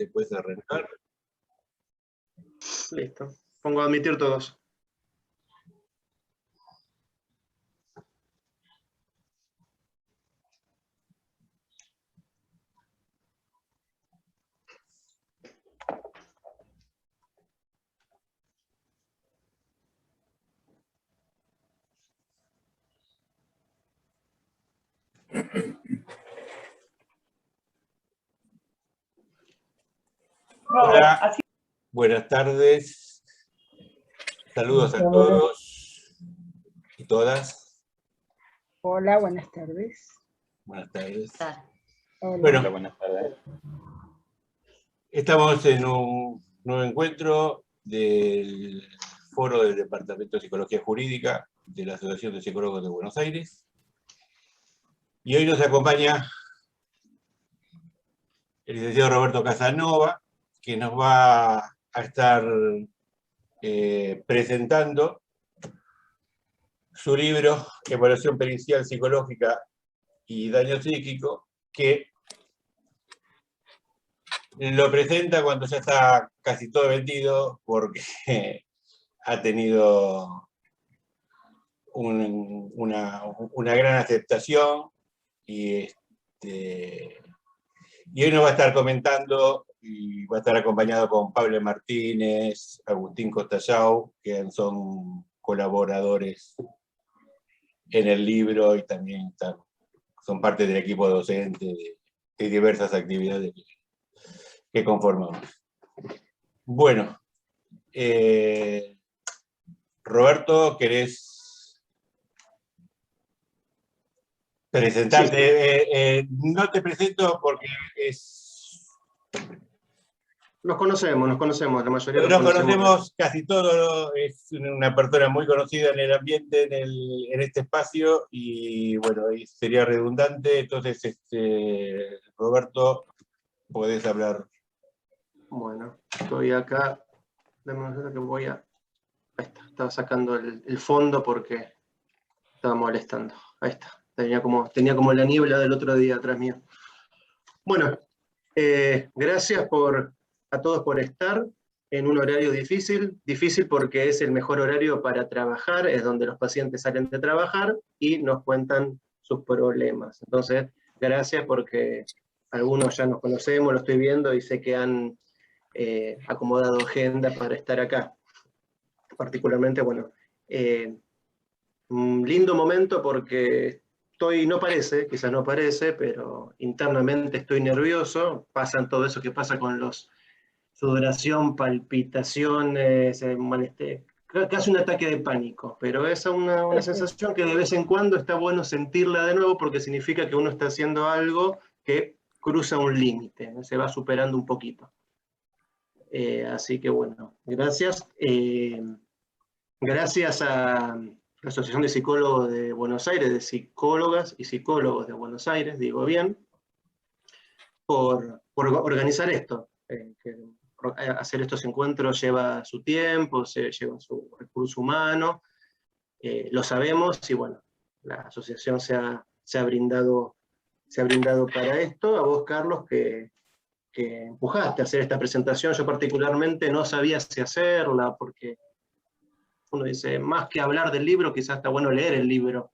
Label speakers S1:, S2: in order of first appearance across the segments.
S1: puedes arrancar.
S2: Listo. Pongo a admitir todos.
S1: Hola, buenas tardes. Saludos a todos y todas.
S3: Hola, buenas tardes.
S1: Buenas tardes.
S3: Hola.
S1: Bueno,
S4: Buenas tardes.
S1: estamos en un nuevo encuentro del foro del Departamento de Psicología Jurídica de la Asociación de Psicólogos de Buenos Aires. Y hoy nos acompaña el licenciado Roberto Casanova, que nos va a estar presentando su libro Evaluación Pericial Psicológica y Daño Psíquico, que lo presenta cuando ya está casi todo vendido, porque ha tenido una gran aceptación, y hoy nos va a estar comentando, y va a estar acompañado con Pablo Martínez, Agustín Costallau, que son colaboradores en el libro y también son parte del equipo docente de diversas actividades que conformamos. Bueno, Roberto, ¿querés presentarte? Sí. No te presento porque es...
S2: Nos conocemos, la mayoría
S1: nos conocemos casi todos, es una persona muy conocida en el ambiente, en este espacio, y bueno, sería redundante, entonces, Roberto, podés hablar.
S2: Bueno, estoy acá, dame un minuto que voy a... Ahí está, estaba sacando el fondo porque estaba molestando. Ahí está, tenía como la niebla del otro día atrás mío. Bueno, gracias a todos por estar en un horario difícil porque es el mejor horario para trabajar, es donde los pacientes salen de trabajar y nos cuentan sus problemas. Entonces, gracias porque algunos ya nos conocemos, lo estoy viendo y sé que han acomodado agenda para estar acá. Particularmente, bueno, un lindo momento porque quizás no parece, pero internamente estoy nervioso, pasan todo eso que pasa con sudoración, palpitaciones, casi un ataque de pánico, pero es una sensación que de vez en cuando está bueno sentirla de nuevo porque significa que uno está haciendo algo que cruza un límite, ¿no? Se va superando un poquito. Así que bueno, gracias. Gracias a la Asociación de Psicólogos de Buenos Aires, de psicólogas y psicólogos de Buenos Aires, digo bien, por organizar esto. Hacer estos encuentros lleva su tiempo, lleva su recurso humano, lo sabemos, y bueno, la asociación se ha brindado para esto. A vos, Carlos, que empujaste a hacer esta presentación, yo particularmente no sabía si hacerla, porque uno dice, más que hablar del libro, quizás está bueno leer el libro.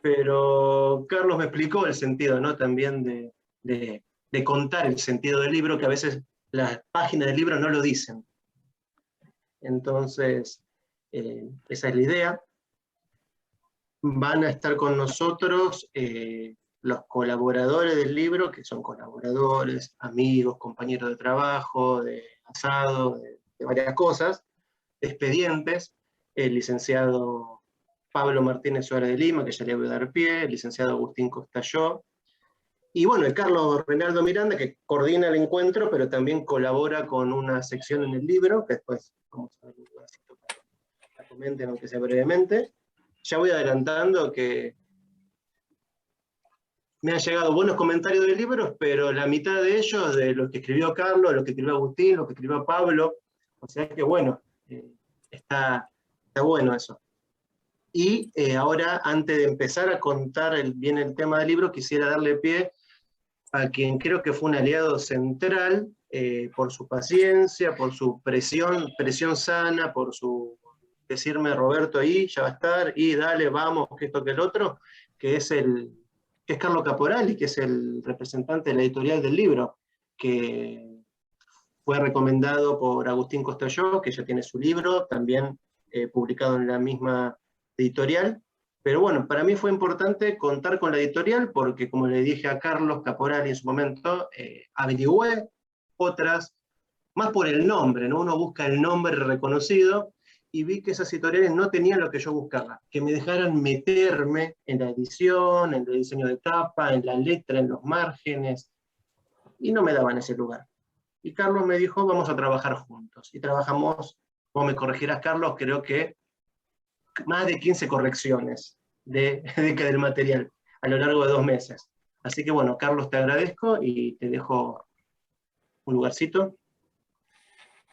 S2: Pero Carlos me explicó el sentido, ¿no? También de contar el sentido del libro, que a veces las páginas del libro no lo dicen. Entonces, esa es la idea. Van a estar con nosotros los colaboradores del libro, que son colaboradores, amigos, compañeros de trabajo, de asado, de varias cosas, expedientes. El licenciado Pablo Martínez Suárez de Lima, que ya le voy a dar pie, el licenciado Agustín Costallau, y bueno, el Carlos Renaldo Miranda, que coordina el encuentro, pero también colabora con una sección en el libro, que después vamos a ver un pedacito para que la comenten, aunque sea brevemente. Ya voy adelantando que me han llegado buenos comentarios de libros, pero la mitad de ellos, de los que escribió Carlos, los que escribió Agustín, los que escribió Pablo, o sea que bueno, está bueno eso. Y ahora, antes de empezar a contar bien el tema del libro, quisiera darle pie a quien creo que fue un aliado central por su paciencia, por su presión sana, por su decirme, Roberto, ahí ya va a estar, y dale, vamos, que esto, que el otro, que es Carlos Caporali, que es el representante de la editorial del libro, que fue recomendado por Agustín Costelló, que ya tiene su libro, también publicado en la misma editorial. Pero bueno, para mí fue importante contar con la editorial porque, como le dije a Carlos Caporali en su momento, averigüé otras, más por el nombre, ¿no? Uno busca el nombre reconocido, y vi que esas editoriales no tenían lo que yo buscaba, que me dejaran meterme en la edición, en el diseño de tapa, en la letra, en los márgenes, y no me daban ese lugar. Y Carlos me dijo, vamos a trabajar juntos. Y trabajamos, como me corregirás, Carlos, creo que más de 15 correcciones del material a lo largo de 2 meses. Así que bueno, Carlos, te agradezco y te dejo un lugarcito.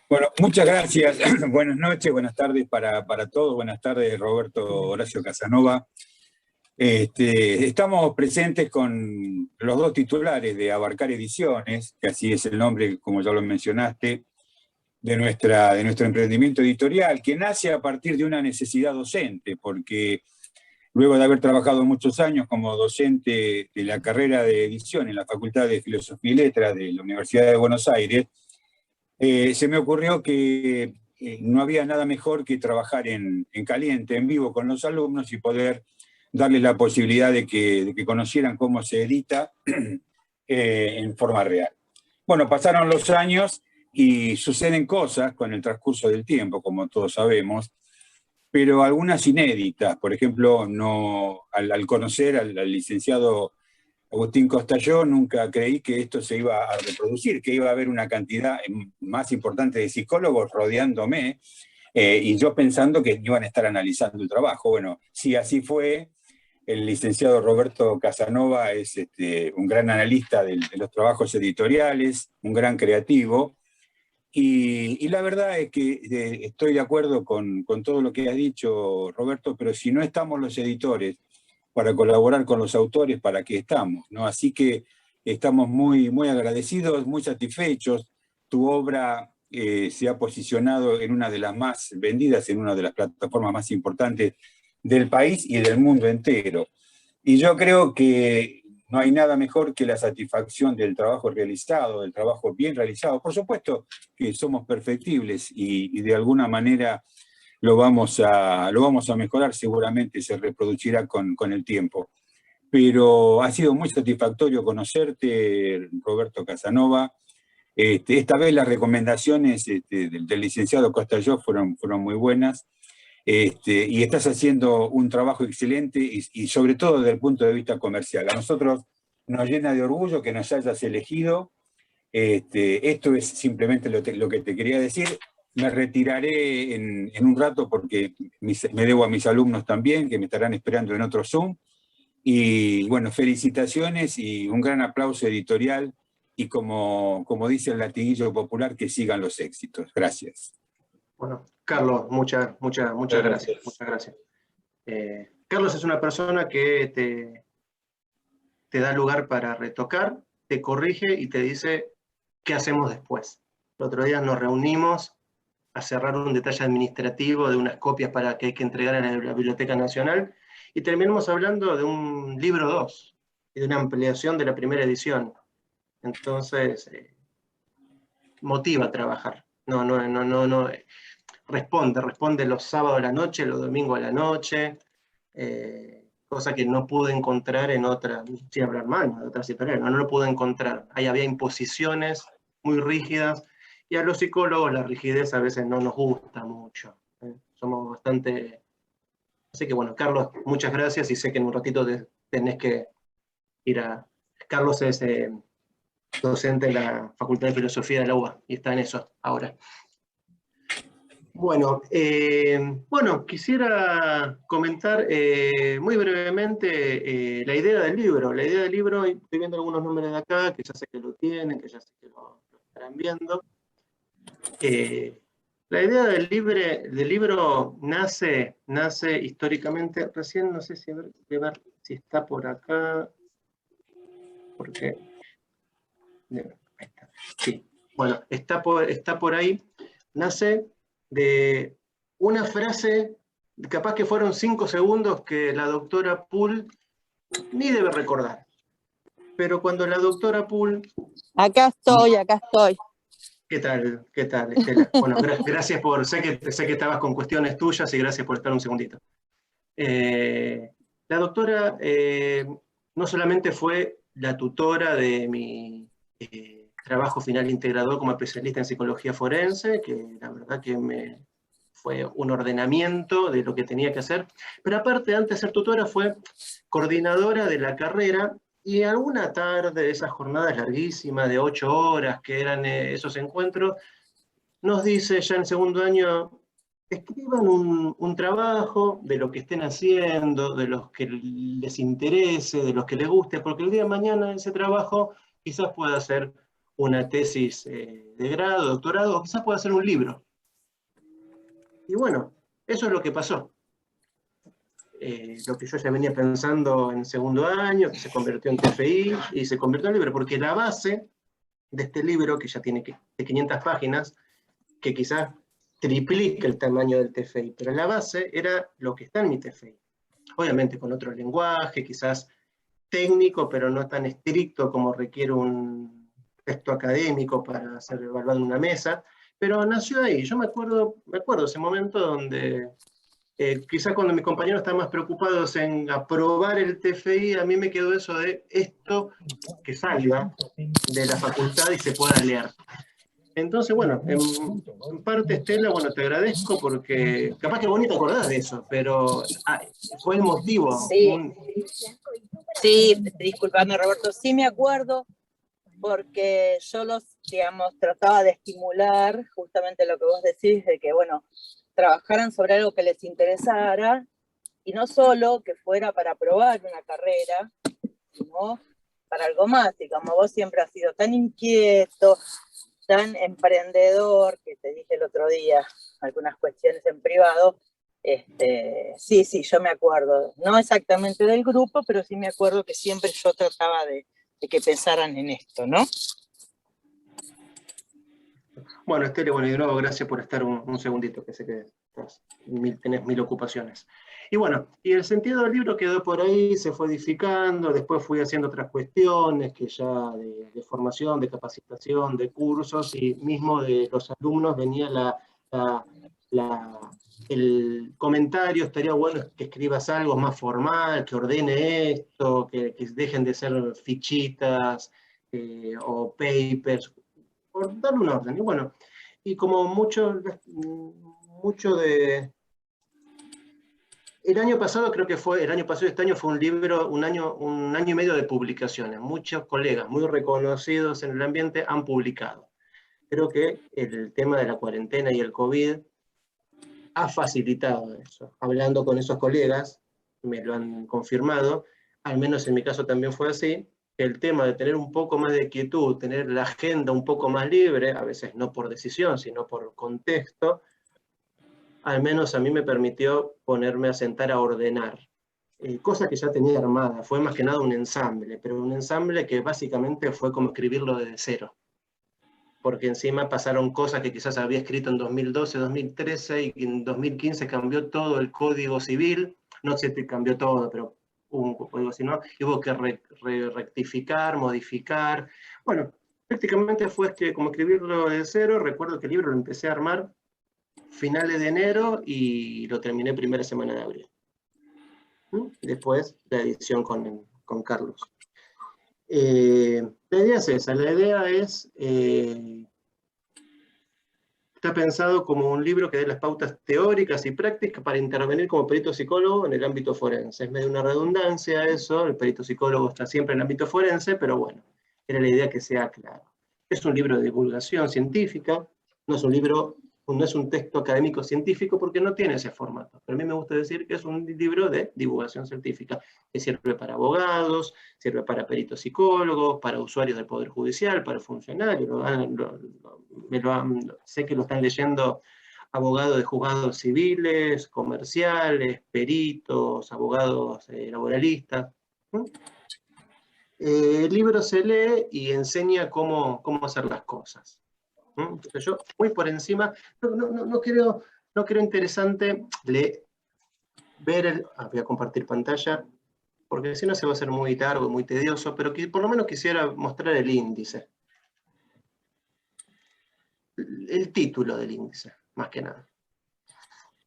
S4: Bueno, muchas gracias. Buenas noches, buenas tardes para todos. Buenas tardes, Roberto Horacio Casanova. Estamos presentes con los 2 titulares de Abarcar Ediciones, que así es el nombre, como ya lo mencionaste, de nuestro emprendimiento editorial, que nace a partir de una necesidad docente, porque luego de haber trabajado muchos años como docente de la carrera de edición en la Facultad de Filosofía y Letras de la Universidad de Buenos Aires, se me ocurrió que no había nada mejor que trabajar en caliente, en vivo con los alumnos y poder darles la posibilidad de que conocieran cómo se edita en forma real. Bueno, pasaron los años y suceden cosas con el transcurso del tiempo, como todos sabemos, pero algunas inéditas. Por ejemplo, al conocer al licenciado Agustín Costelló, nunca creí que esto se iba a reproducir, que iba a haber una cantidad más importante de psicólogos rodeándome, y yo pensando que iban a estar analizando el trabajo. Bueno, sí, así fue. El licenciado Roberto Casanova es un gran analista de los trabajos editoriales, un gran creativo, y la verdad es que estoy de acuerdo con todo lo que has dicho, Roberto, pero si no estamos los editores para colaborar con los autores, ¿para qué estamos? ¿No? Así que estamos muy, muy agradecidos, muy satisfechos. Tu obra se ha posicionado en una de las más vendidas, en una de las plataformas más importantes del país y del mundo entero. Y yo creo que no hay nada mejor que la satisfacción del trabajo realizado, del trabajo bien realizado. Por supuesto que somos perfectibles y de alguna manera lo vamos a mejorar, seguramente se reproducirá con el tiempo. Pero ha sido muy satisfactorio conocerte, Roberto Casanova. Esta vez las recomendaciones del licenciado Costelló fueron muy buenas. Y estás haciendo un trabajo excelente y sobre todo desde el punto de vista comercial. A nosotros nos llena de orgullo que nos hayas elegido. Esto es simplemente lo que te quería decir. Me retiraré en un rato porque me debo a mis alumnos también, que me estarán esperando en otro Zoom. Y bueno, felicitaciones y un gran aplauso editorial. Y como dice el latiguillo popular, que sigan los éxitos. Gracias.
S2: Bueno, Carlos, muchas gracias. Muchas gracias. Carlos es una persona que te da lugar para retocar, te corrige y te dice qué hacemos después. El otro día nos reunimos a cerrar un detalle administrativo de unas copias para que hay que entregar a la Biblioteca Nacional, y terminamos hablando de un libro 2 y de una ampliación de la primera edición. Entonces, motiva a trabajar. No. Responde los sábados a la noche, los domingos a la noche, cosa que no pude encontrar en otras, sin hablar mal, de otras editoriales, no lo pude encontrar. Ahí había imposiciones muy rígidas, y a los psicólogos la rigidez a veces no nos gusta mucho. Somos bastante... Así que bueno, Carlos, muchas gracias, y sé que en un ratito tenés que ir a... Carlos es docente en la Facultad de Filosofía de la UBA, y está en eso ahora. Bueno, quisiera comentar muy brevemente la idea del libro. La idea del libro, estoy viendo algunos números de acá, que ya sé que lo tienen, que ya sé que lo estarán viendo. La idea del libro nace históricamente, recién no sé si, ver si está por acá, porque... Ahí está, sí. bueno, está por ahí, nace de una frase, capaz que fueron 5 segundos que la doctora Poole ni debe recordar. Pero cuando la doctora Poole...
S5: Acá estoy.
S2: ¿Qué tal, Estela? Bueno, gracias por... Sé que estabas con cuestiones tuyas y gracias por estar un segundito. La doctora no solamente fue la tutora de mi trabajo final integrador como especialista en psicología forense, que la verdad que fue un ordenamiento de lo que tenía que hacer, pero aparte, antes de ser tutora, fue coordinadora de la carrera, y alguna tarde de esas jornadas larguísimas de 8 horas que eran esos encuentros, nos dice ya en segundo año: escriban un trabajo de lo que estén haciendo, de los que les interese, de los que les guste, porque el día de mañana ese trabajo quizás pueda ser una tesis de grado, doctorado, o quizás pueda ser un libro. Y bueno, eso es lo que pasó. Lo que yo ya venía pensando en segundo año, que se convirtió en TFI y se convirtió en libro, porque la base de este libro, que ya tiene de 500 páginas, que quizás triplica el tamaño del TFI, pero la base era lo que está en mi TFI. Obviamente con otro lenguaje, quizás técnico, pero no tan estricto como requiere un texto académico para ser evaluado en una mesa, pero nació ahí. Yo me acuerdo ese momento donde quizás cuando mis compañeros estaban más preocupados en aprobar el TFI, a mí me quedó eso de esto que salga de la facultad y se pueda leer. Entonces, bueno, en parte, Estela, bueno, te agradezco porque capaz que vos ni te acordás de eso, pero fue el motivo.
S5: Sí, disculpame, Roberto, sí me acuerdo, porque yo trataba de estimular justamente lo que vos decís, de que, bueno, trabajaran sobre algo que les interesara, y no solo que fuera para probar una carrera, sino para algo más. Y como vos siempre has sido tan inquieto, tan emprendedor, que te dije el otro día algunas cuestiones en privado, sí, yo me acuerdo, no exactamente del grupo, pero sí me acuerdo que siempre yo trataba de que pensaran en esto, ¿no?
S2: Bueno, Estela, bueno, y de nuevo gracias por estar un segundito, que sé que tenés 1000 ocupaciones. Y bueno, y el sentido del libro quedó por ahí, se fue edificando, después fui haciendo otras cuestiones que ya de formación, de capacitación, de cursos, y mismo de los alumnos venía el comentario: estaría bueno que escribas algo más formal, que ordene esto, que dejen de ser fichitas o papers, por darle un orden. Y bueno, y como mucho de... El año pasado, este año fue un libro, un año y medio de publicaciones. Muchos colegas muy reconocidos en el ambiente han publicado. Creo que el tema de la cuarentena y el COVID ha facilitado eso. Hablando con esos colegas, me lo han confirmado, al menos en mi caso también fue así. El tema de tener un poco más de quietud, tener la agenda un poco más libre, a veces no por decisión, sino por contexto, al menos a mí me permitió ponerme a sentar a ordenar. Cosa que ya tenía armada, fue más que nada un ensamble, pero un ensamble que básicamente fue como escribirlo desde cero. Porque encima pasaron cosas que quizás había escrito en 2012, 2013, y en 2015 cambió todo el Código Civil. No sé si cambió todo, pero hubo un código civil, ¿no? Y hubo que rectificar, modificar. Bueno, prácticamente fue como escribirlo de cero. Recuerdo que el libro lo empecé a armar finales de enero y lo terminé primera semana de abril. Después la edición con Carlos. La idea es esa, la idea es, está pensado como un libro que dé las pautas teóricas y prácticas para intervenir como perito psicólogo en el ámbito forense. Es medio una redundancia eso, el perito psicólogo está siempre en el ámbito forense, pero bueno, era la idea que sea claro. Es un libro de divulgación científica, no es un texto académico científico porque no tiene ese formato, pero a mí me gusta decir que es un libro de divulgación científica, que sirve para abogados, sirve para peritos psicólogos, para usuarios del Poder Judicial, para funcionarios. Sé que lo están leyendo abogados de juzgados civiles, comerciales, peritos, abogados laboralistas. El libro se lee y enseña cómo hacer las cosas. Entonces yo, muy por encima, no creo interesante ver voy a compartir pantalla, porque si no se va a hacer muy largo, muy tedioso, pero que por lo menos quisiera mostrar el índice. El título del índice, más que nada.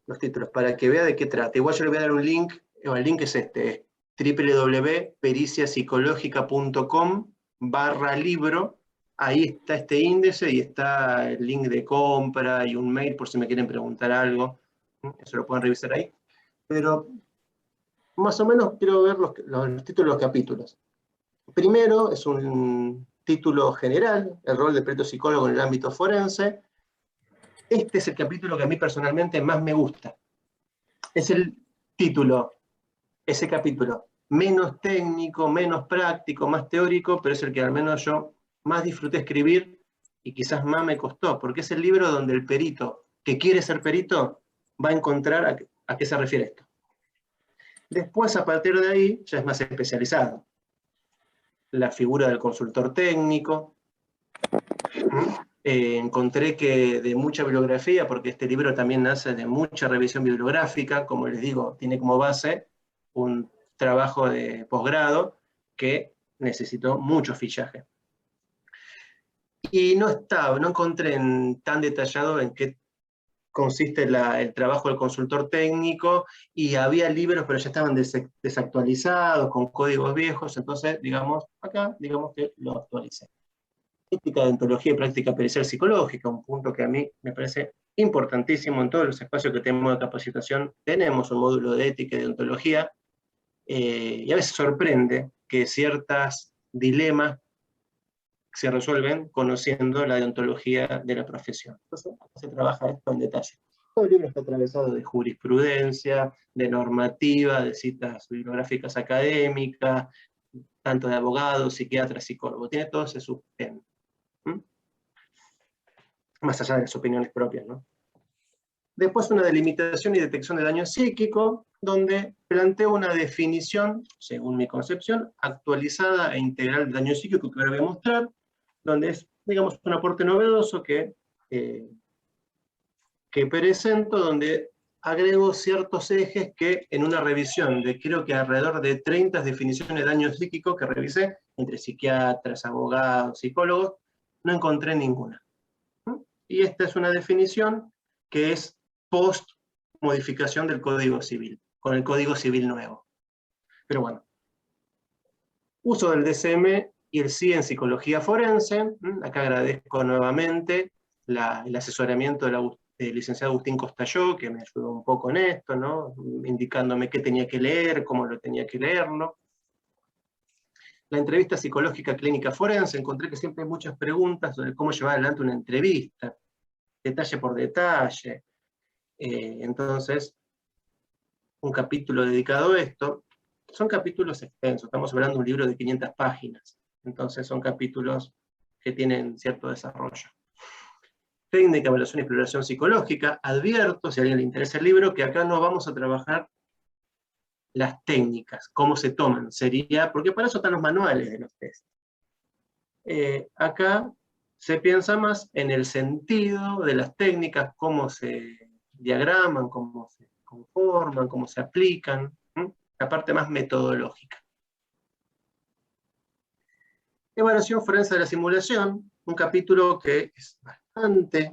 S2: Los títulos, para que vea de qué trata. Igual yo le voy a dar un link, el link es este, es www.periciapsicológica.com/libro. Ahí está este índice y está el link de compra y un mail por si me quieren preguntar algo. Eso lo pueden revisar ahí. Pero más o menos quiero ver los títulos de los capítulos. Primero es un título general, el rol del perito psicólogo en el ámbito forense. Este es el capítulo que a mí personalmente más me gusta. Es el título, ese capítulo, menos técnico, menos práctico, más teórico, pero es el que al menos yo más disfruté escribir y quizás más me costó, porque es el libro donde el perito que quiere ser perito va a encontrar a qué se refiere esto. Después, a partir de ahí, ya es más especializado. La figura del consultor técnico. Encontré que de mucha bibliografía, porque este libro también nace de mucha revisión bibliográfica, como les digo, tiene como base un trabajo de posgrado que necesitó mucho fichaje. Y no encontré tan detallado en qué consiste el trabajo del consultor técnico, y había libros, pero ya estaban desactualizados, con códigos viejos, entonces, acá que lo actualicé. Ética de ontología y práctica pericial psicológica, un punto que a mí me parece importantísimo. En todos los espacios que tenemos de capacitación tenemos un módulo de ética y de ontología, y a veces sorprende que ciertos dilemas se resuelven conociendo la deontología de la profesión. Entonces, se trabaja esto en detalle. Todo el libro está atravesado de jurisprudencia, de normativa, de citas bibliográficas académicas, tanto de abogados, psiquiatras, psicólogos. Tiene todo ese sustento. Más allá de las opiniones propias, ¿no? Después una delimitación y detección de daño psíquico, donde planteo una definición, según mi concepción, actualizada e integral de daño psíquico, que ahora voy a mostrar, donde es, un aporte novedoso que presento, donde agrego ciertos ejes que en una revisión de creo que alrededor de 30 definiciones de daño psíquico que revisé, entre psiquiatras, abogados, psicólogos, no encontré ninguna. Y esta es una definición que es post modificación del Código Civil, con el Código Civil nuevo. Pero bueno, uso del DSM y el SI en psicología forense. Acá agradezco nuevamente el asesoramiento del licenciado Agustín Costalló, que me ayudó un poco en esto, ¿no? Indicándome qué tenía que leer, cómo lo tenía que leerlo. La entrevista psicológica clínica forense, encontré que siempre hay muchas preguntas sobre cómo llevar adelante una entrevista, detalle por detalle. Entonces, un capítulo dedicado a esto. Son capítulos extensos, estamos hablando de un libro de 500 páginas, entonces son capítulos que tienen cierto desarrollo. Técnica, evaluación y exploración psicológica. Advierto, si a alguien le interesa el libro, que acá no vamos a trabajar las técnicas, cómo se toman, porque para eso están los manuales de los test. Acá se piensa más en el sentido de las técnicas, cómo se diagraman, cómo se conforman, cómo se aplican, la parte más metodológica. Evaluación forense de la simulación, un capítulo que es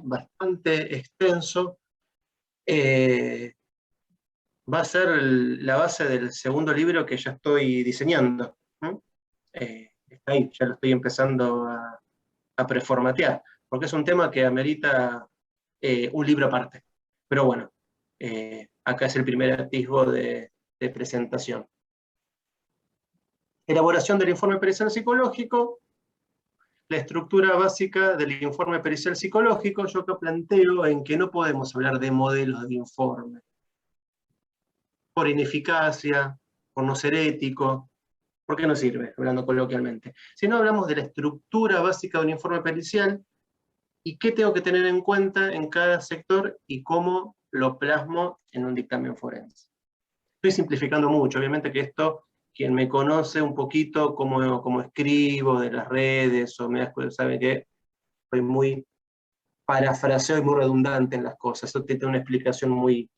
S2: bastante extenso. Va a ser la base del segundo libro que ya estoy diseñando. Está ahí, ya lo estoy empezando a preformatear, porque es un tema que amerita un libro aparte. Pero bueno, acá es el primer atisbo de presentación. Elaboración del informe pericial psicológico. La estructura básica del informe pericial psicológico, yo acá planteo en que no podemos hablar de modelos de informe. Por ineficacia, por no ser ético, porque no sirve, hablando coloquialmente. Si no, hablamos de la estructura básica de un informe pericial y qué tengo que tener en cuenta en cada sector y cómo lo plasmo en un dictamen forense. Estoy simplificando mucho, obviamente que esto, quien me conoce un poquito cómo escribo de las redes, o sabe que soy muy parafraseo y muy redundante en las cosas. Eso tiene una explicación muy,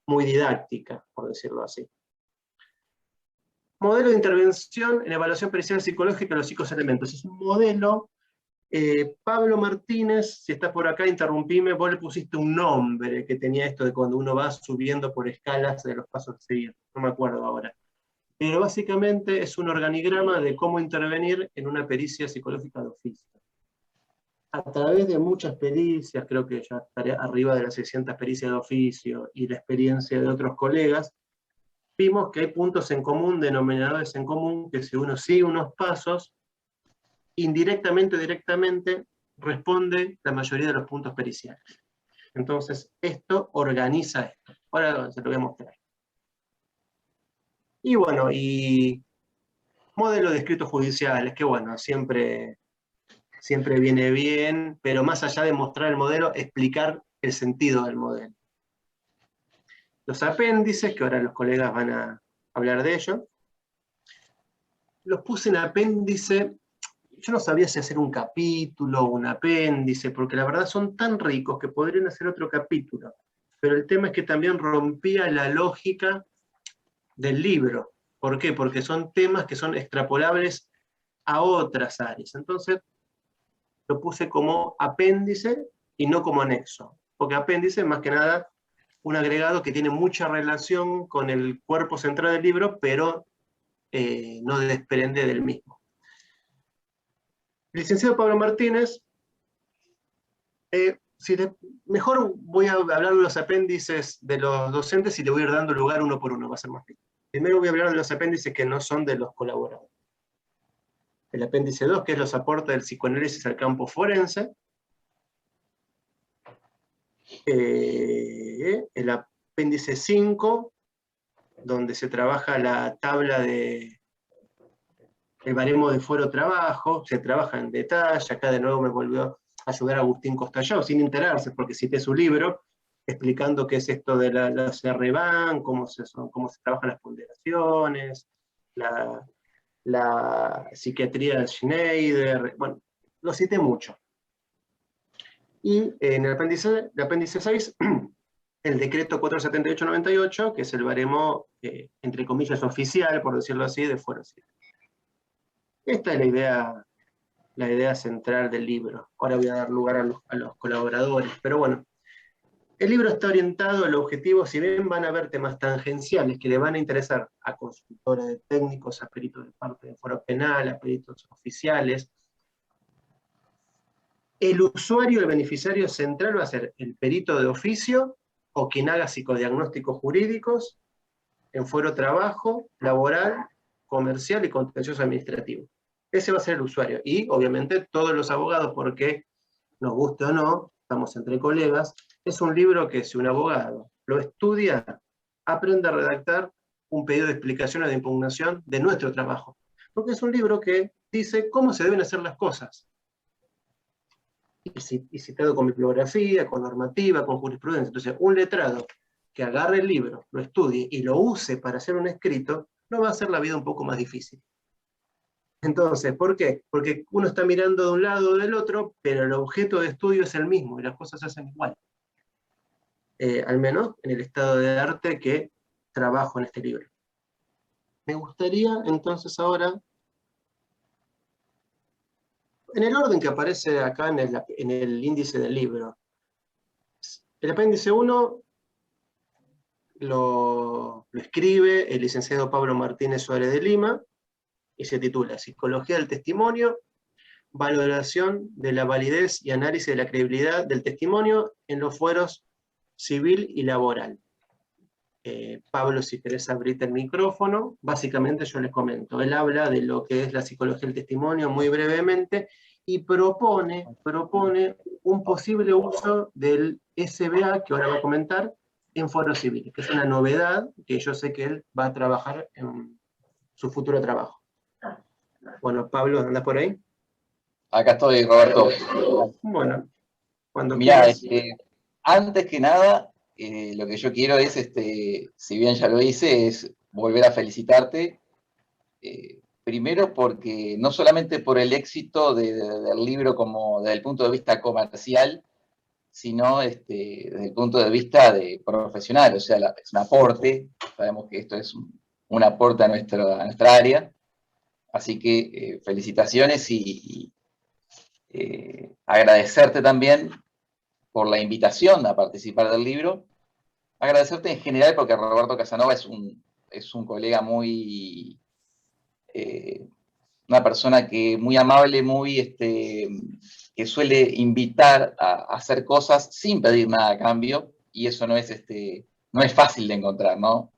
S2: muy didáctica, por decirlo así. Modelo de intervención en evaluación pericial psicológica de los psicoelementos. Es un modelo. Pablo Martínez, si estás por acá, interrumpime, vos le pusiste un nombre que tenía esto de cuando uno va subiendo por escalas de los pasos a seguir, no me acuerdo ahora. Pero básicamente es un organigrama de cómo intervenir en una pericia psicológica de oficio. A través de muchas pericias, creo que ya estaré arriba de las 600 pericias de oficio y la experiencia de otros colegas, vimos que hay puntos en común, denominadores en común, que si uno sigue unos pasos, indirectamente o directamente responde la mayoría de los puntos periciales. Entonces, esto organiza esto. Ahora se lo voy a mostrar. Y bueno, y modelo de escritos judiciales, que bueno, siempre viene bien, pero más allá de mostrar el modelo, explicar el sentido del modelo. Los apéndices, que ahora los colegas van a hablar de ello, los puse en apéndice. Yo no sabía si hacer un capítulo o un apéndice, porque la verdad son tan ricos que podrían hacer otro capítulo. Pero el tema es que también rompía la lógica del libro. ¿Por qué? Porque son temas que son extrapolables a otras áreas. Entonces, lo puse como apéndice y no como anexo. Porque apéndice, más que nada, un agregado que tiene mucha relación con el cuerpo central del libro, pero no desprende del mismo. Licenciado Pablo Martínez, mejor voy a hablar de los apéndices de los docentes y le voy a ir dando lugar uno por uno, va a ser más fácil. Primero voy a hablar de los apéndices que no son de los colaboradores. El apéndice 2, que es los aportes del psicoanálisis al campo forense. El apéndice 5, donde se trabaja la tabla de el baremo de fuero trabajo, se trabaja en detalle. Acá de nuevo me volvió a ayudar Agustín Costallao, sin enterarse, porque cité su libro, explicando qué es esto de la CRBAN, cómo se trabajan las ponderaciones, la psiquiatría de Schneider, bueno, lo cité mucho. Y en el apéndice 6, el decreto 478/98, que es el baremo, entre comillas, oficial, por decirlo así, de fuero civil. Esta es la idea central del libro. Ahora voy a dar lugar a los colaboradores, pero bueno, el libro está orientado al objetivo, si bien van a haber temas tangenciales que le van a interesar a consultores de técnicos, a peritos de parte de foro penal, a peritos oficiales, el usuario, el beneficiario central va a ser el perito de oficio o quien haga psicodiagnósticos jurídicos en fuero trabajo, laboral, comercial y contencioso administrativo. Ese va a ser el usuario. Y obviamente todos los abogados, porque nos guste o no, estamos entre colegas, es un libro que si un abogado lo estudia, aprende a redactar un pedido de explicación o de impugnación de nuestro trabajo. Porque es un libro que dice cómo se deben hacer las cosas. Y citado con bibliografía, con normativa, con jurisprudencia. Entonces, un letrado que agarre el libro, lo estudie y lo use para hacer un escrito, no va a hacer la vida un poco más difícil. Entonces, ¿por qué? Porque uno está mirando de un lado o del otro, pero el objeto de estudio es el mismo y las cosas se hacen igual. Al menos en el estado de arte que trabajo en este libro. Me gustaría entonces ahora, en el orden que aparece acá en el índice del libro, el apéndice 1 lo escribe el licenciado Pablo Martínez Suárez de Lima, y se titula Psicología del Testimonio, valoración de la validez y análisis de la credibilidad del testimonio en los fueros civil y laboral. Pablo, si querés abrirte el micrófono, básicamente yo les comento. Él habla de lo que es la psicología del testimonio muy brevemente y propone un posible uso del SBA, que ahora va a comentar, en fueros civiles, que es una novedad que yo sé que él va a trabajar en su futuro trabajo. Bueno, Pablo, ¿andás por ahí?
S6: Acá estoy, Roberto.
S2: Bueno, cuando
S6: Mirá,
S2: quieras.
S6: antes que nada, lo que yo quiero es, si bien ya lo hice, es volver a felicitarte. Primero porque no solamente por el éxito del libro como desde el punto de vista comercial, sino desde el punto de vista de profesional, o sea, es un aporte, sabemos que esto es un aporte a nuestra área, así que felicitaciones y agradecerte también por la invitación a participar del libro, agradecerte en general porque Roberto Casanova es un colega muy, una persona que muy amable, muy, que suele invitar a hacer cosas sin pedir nada a cambio, y eso no es fácil de encontrar, ¿no?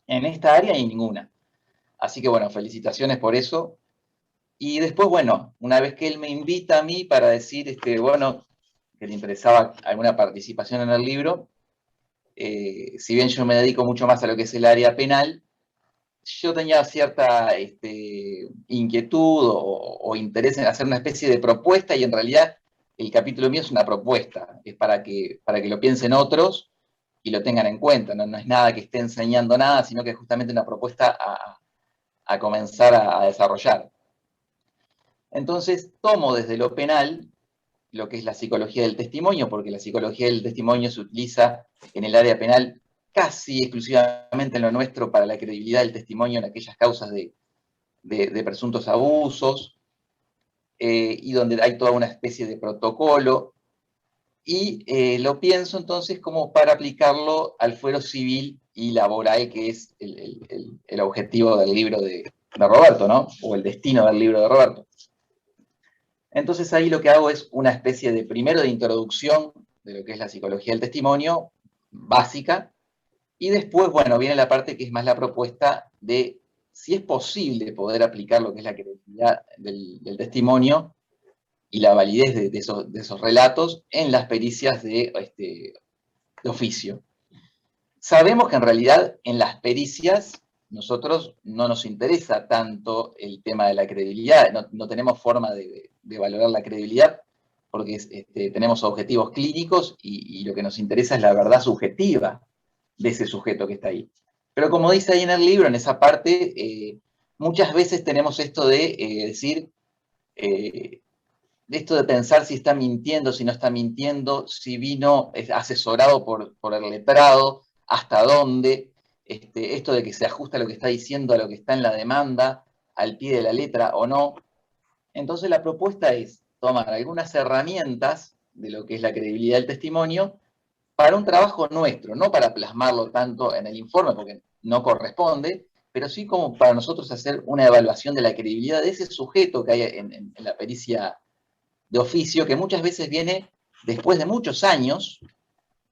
S6: En esta área y ninguna. Así que bueno, felicitaciones por eso. Y después, bueno, una vez que él me invita a mí para decir, bueno, que le interesaba alguna participación en el libro, si bien yo me dedico mucho más a lo que es el área penal, yo tenía cierta inquietud o interés en hacer una especie de propuesta, y en realidad el capítulo mío es una propuesta, es para que lo piensen otros y lo tengan en cuenta, no es nada que esté enseñando nada, sino que es justamente una propuesta a comenzar a desarrollar. Entonces tomo desde lo penal lo que es la psicología del testimonio, porque la psicología del testimonio se utiliza en el área penal casi exclusivamente en lo nuestro para la credibilidad del testimonio en aquellas causas de presuntos abusos, y donde hay toda una especie de protocolo, y lo pienso entonces como para aplicarlo al fuero civil y laboral, que es el objetivo del libro de Roberto, ¿no? O el destino del libro de Roberto. Entonces ahí lo que hago es una especie de, primero, de introducción de lo que es la psicología del testimonio, básica, y después, bueno, viene la parte que es más la propuesta de si es posible poder aplicar lo que es la credibilidad del testimonio y la validez de esos relatos en las pericias de oficio. Sabemos que en realidad en las pericias nosotros no nos interesa tanto el tema de la credibilidad, no tenemos forma de valorar la credibilidad porque tenemos objetivos clínicos y lo que nos interesa es la verdad subjetiva de ese sujeto que está ahí. Pero como dice ahí en el libro, en esa parte, muchas veces tenemos esto de decir, de esto de pensar si está mintiendo, si no está mintiendo, si vino asesorado por el letrado, hasta dónde, esto de que se ajusta lo que está diciendo a lo que está en la demanda, al pie de la letra o no. Entonces la propuesta es tomar algunas herramientas de lo que es la credibilidad del testimonio para un trabajo nuestro, no para plasmarlo tanto en el informe, porque no corresponde, pero sí como para nosotros hacer una evaluación de la credibilidad de ese sujeto que hay en la pericia de oficio, que muchas veces viene después de muchos años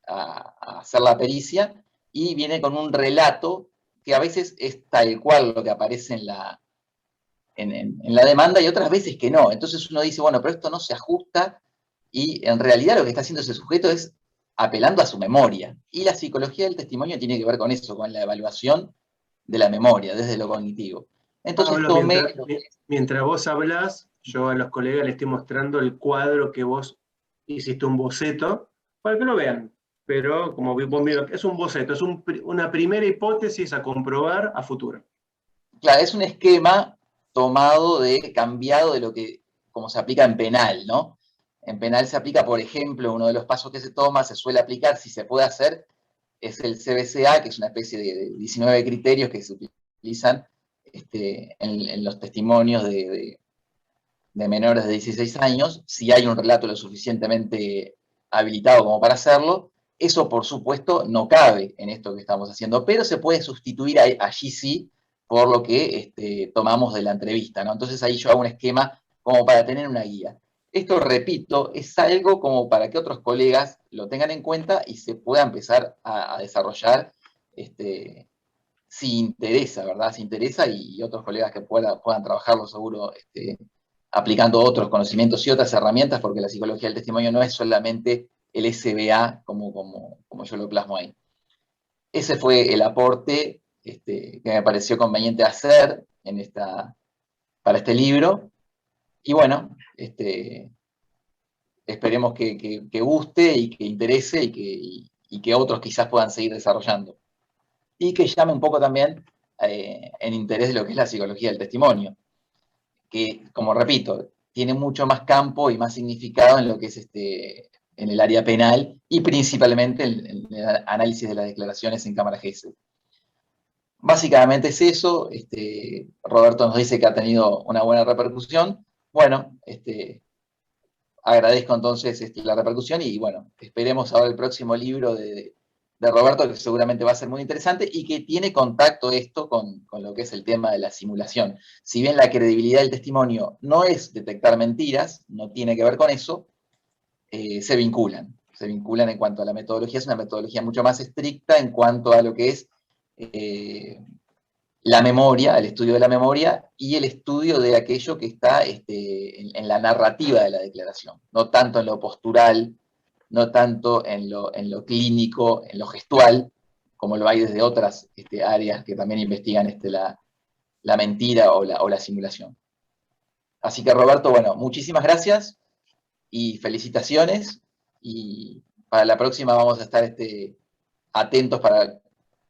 S6: a hacer la pericia, y viene con un relato que a veces es tal cual lo que aparece en la demanda, y otras veces que no. Entonces uno dice, bueno, pero esto no se ajusta, y en realidad lo que está haciendo ese sujeto es apelando a su memoria. Y la psicología del testimonio tiene que ver con eso, con la evaluación de la memoria, desde lo cognitivo. Entonces
S2: Pablo, mientras vos hablás, yo a los colegas les estoy mostrando el cuadro que vos hiciste, un boceto, para que lo vean. Pero, como vos vieron, es un boceto, es una primera hipótesis a comprobar a futuro.
S6: Claro, es un esquema cambiado de lo que, como se aplica en penal, ¿no? En penal se aplica, por ejemplo, uno de los pasos que se toma, se suele aplicar, si se puede hacer, es el CBCA, que es una especie de 19 criterios que se utilizan en los testimonios de menores de 16 años, si hay un relato lo suficientemente habilitado como para hacerlo. Eso, por supuesto, no cabe en esto que estamos haciendo, pero se puede sustituir allí sí por lo que tomamos de la entrevista, ¿no? Entonces ahí yo hago un esquema como para tener una guía. Esto, repito, es algo como para que otros colegas lo tengan en cuenta y se pueda empezar a desarrollar si interesa, ¿verdad? Si interesa, y otros colegas que puedan trabajarlo seguro aplicando otros conocimientos y otras herramientas, porque la psicología del testimonio no es solamente el SBA como yo lo plasmo ahí. Ese fue el aporte que me pareció conveniente hacer para este libro. Y bueno, esperemos que guste y que interese y que otros quizás puedan seguir desarrollando. Y que llame un poco también en interés de lo que es la psicología del testimonio, que, como repito, tiene mucho más campo y más significado en lo que es en el área penal y principalmente en el análisis de las declaraciones en cámara Gesell. Básicamente es eso. Roberto nos dice que ha tenido una buena repercusión. Bueno, agradezco entonces la repercusión y bueno, esperemos ahora el próximo libro de Roberto, que seguramente va a ser muy interesante y que tiene contacto esto con lo que es el tema de la simulación. Si bien la credibilidad del testimonio no es detectar mentiras, no tiene que ver con eso, se vinculan en cuanto a la metodología. Es una metodología mucho más estricta en cuanto a lo que es la memoria, el estudio de la memoria y el estudio de aquello que está en la narrativa de la declaración, no tanto en lo postural, no tanto en lo clínico, en lo gestual, como lo hay desde otras áreas que también investigan la mentira o la simulación. Así que Roberto, bueno, muchísimas gracias y felicitaciones, y para la próxima vamos a estar atentos para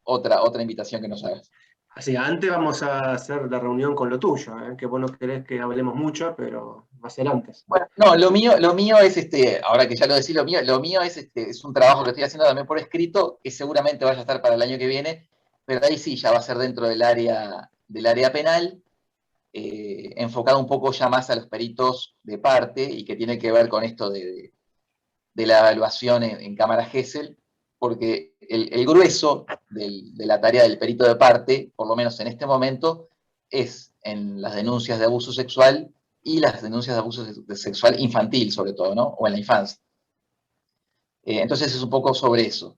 S6: otra invitación que nos hagas.
S2: Así, antes vamos a hacer la reunión con lo tuyo, que vos no querés que hablemos mucho, pero va a ser antes.
S6: Bueno, no, lo mío es, ahora que ya lo decís, lo mío es un trabajo que estoy haciendo también por escrito, que seguramente vaya a estar para el año que viene, pero ahí sí ya va a ser dentro del área penal, enfocado un poco ya más a los peritos de parte, y que tiene que ver con esto de la evaluación en cámara Gesell, porque el grueso de la tarea del perito de parte, por lo menos en este momento, es en las denuncias de abuso sexual y las denuncias de abuso sexual infantil, sobre todo, ¿no? O en la infancia. Entonces es un poco sobre eso.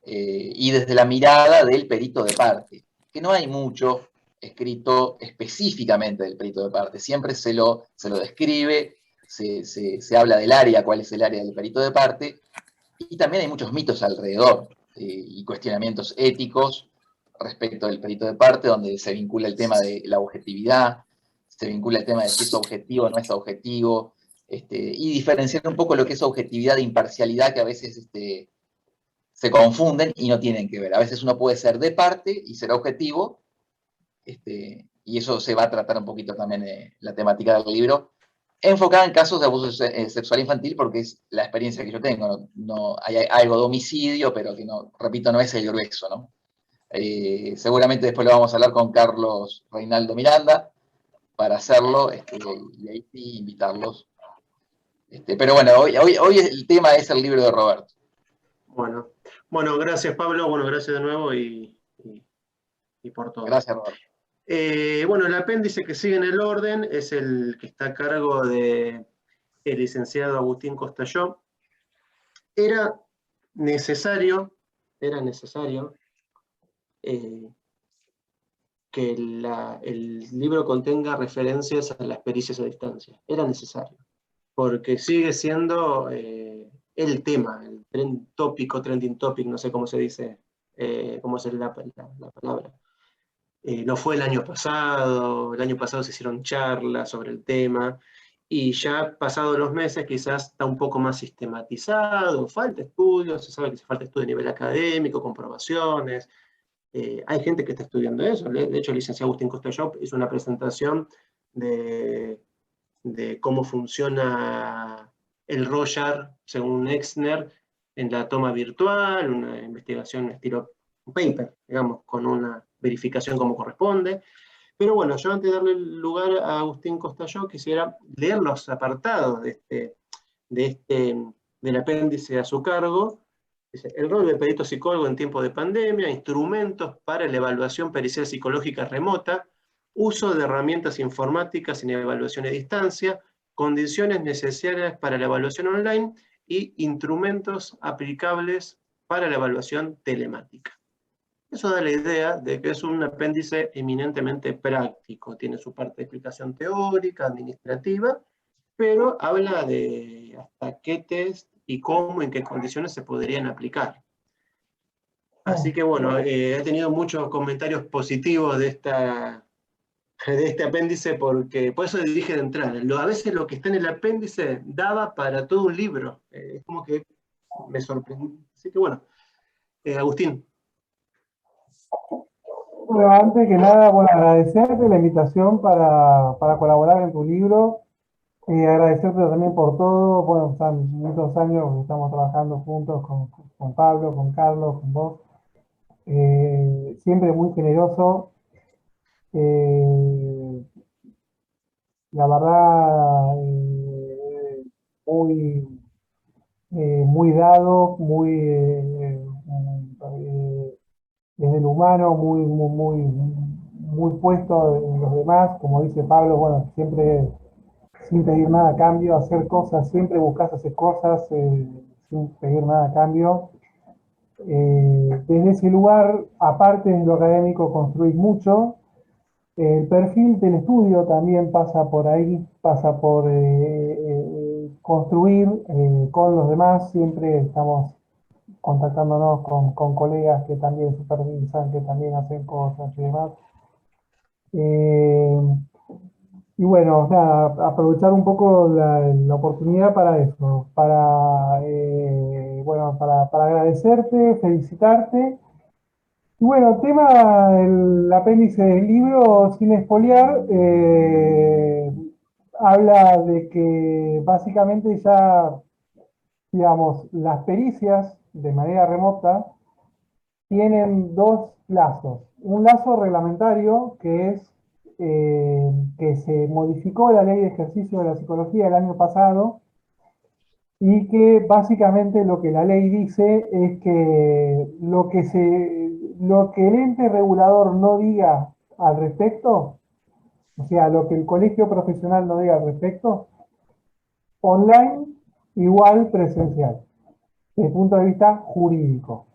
S6: Y desde la mirada del perito de parte, que no hay mucho escrito específicamente del perito de parte, siempre se lo describe, se habla del área, cuál es el área del perito de parte, y también hay muchos mitos alrededor y cuestionamientos éticos respecto del perito de parte, donde se vincula el tema de la objetividad, se vincula el tema de si es objetivo o no es objetivo, y diferenciar un poco lo que es objetividad e imparcialidad, que a veces se confunden y no tienen que ver. A veces uno puede ser de parte y ser objetivo, y eso se va a tratar un poquito también la temática del libro, enfocada en casos de abuso sexual infantil, porque es la experiencia que yo tengo. No, hay algo de homicidio, pero que no, repito, no es el grueso, ¿no? Seguramente después lo vamos a hablar con Carlos Reinaldo Miranda para hacerlo, y ahí sí invitarlos. Pero bueno, hoy el tema es el libro de Roberto.
S2: Bueno, gracias Pablo, bueno, gracias de nuevo y por todo.
S6: Gracias, Roberto.
S2: Bueno, el apéndice que sigue en el orden es el que está a cargo del licenciado Agustín Costalló. Era necesario que el libro contenga referencias a las pericias a distancia. Era necesario, porque sigue siendo el tema, el trending topic, no sé cómo se dice, cómo es la palabra. No fue el año pasado se hicieron charlas sobre el tema, y ya pasados los meses quizás está un poco más sistematizado, falta estudios, se sabe que falta estudio a nivel académico, comprobaciones, hay gente que está estudiando eso. De hecho el licenciado Agustín Costalló hizo una presentación de cómo funciona el ROYAR según Exner en la toma virtual, una investigación estilo paper, digamos, con una verificación como corresponde. Pero bueno, yo antes de darle lugar a Agustín Costalló, quisiera leer los apartados del apéndice a su cargo. Dice: el rol del perito psicólogo en tiempos de pandemia, instrumentos para la evaluación pericial psicológica remota, uso de herramientas informáticas en evaluación a distancia, condiciones necesarias para la evaluación online y instrumentos aplicables para la evaluación telemática. Eso da la idea de que es un apéndice eminentemente práctico, tiene su parte de explicación teórica, administrativa, pero habla de hasta qué test y cómo, en qué condiciones se podrían aplicar. Así que bueno, he tenido muchos comentarios positivos de este apéndice, porque por eso le dije de entrada, a veces lo que está en el apéndice daba para todo un libro. Es como que me sorprendió. Así que bueno, Agustín.
S7: Bueno, antes que nada, bueno, agradecerte la invitación para colaborar en tu libro. Agradecerte también por todo. Bueno, están muchos años que estamos trabajando juntos con Pablo, con Carlos, con vos. Siempre muy generoso. Eh, la verdad, muy, muy dado, muy desde el humano, muy puesto en los demás. Como dice Pablo, bueno, siempre sin pedir nada a cambio, hacer cosas, siempre buscas hacer cosas sin pedir nada a cambio. Desde ese lugar, aparte de lo académico, construís mucho. El perfil del estudio también pasa por ahí, pasa por construir con los demás. Siempre estamos contactándonos con colegas que también supervisan, que también hacen cosas y demás. Y bueno, nada, aprovechar un poco la oportunidad para eso, bueno, para agradecerte, felicitarte. Y bueno, tema del apéndice del libro, sin espolear, habla de que básicamente ya, digamos, las pericias de manera remota tienen dos lazos. Un lazo reglamentario, que es que se modificó la ley de ejercicio de la psicología el año pasado, y que básicamente lo que la ley dice es que lo que el ente regulador no diga al respecto, o sea, lo que el colegio profesional no diga al respecto, online igual presencial, desde el punto de vista jurídico.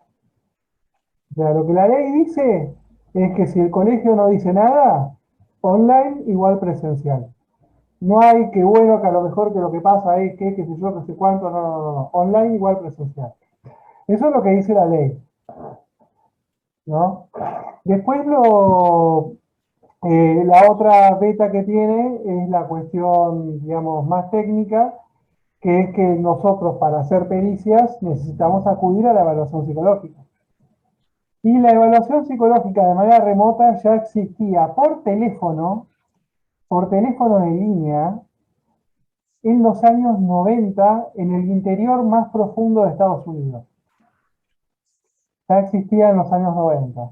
S7: O sea, lo que la ley dice es que si el colegio no dice nada, online igual presencial. No hay que bueno, que a lo mejor que lo que pasa es que, qué sé yo, no sé cuánto, no. Online igual presencial. Eso es lo que dice la ley, ¿no? Después la otra beta que tiene es la cuestión, digamos, más técnica, que es que nosotros para hacer pericias necesitamos acudir a la evaluación psicológica. Y la evaluación psicológica de manera remota ya existía por teléfono en línea, en los años 90 en el interior más profundo de Estados Unidos. Ya existía en los años 90.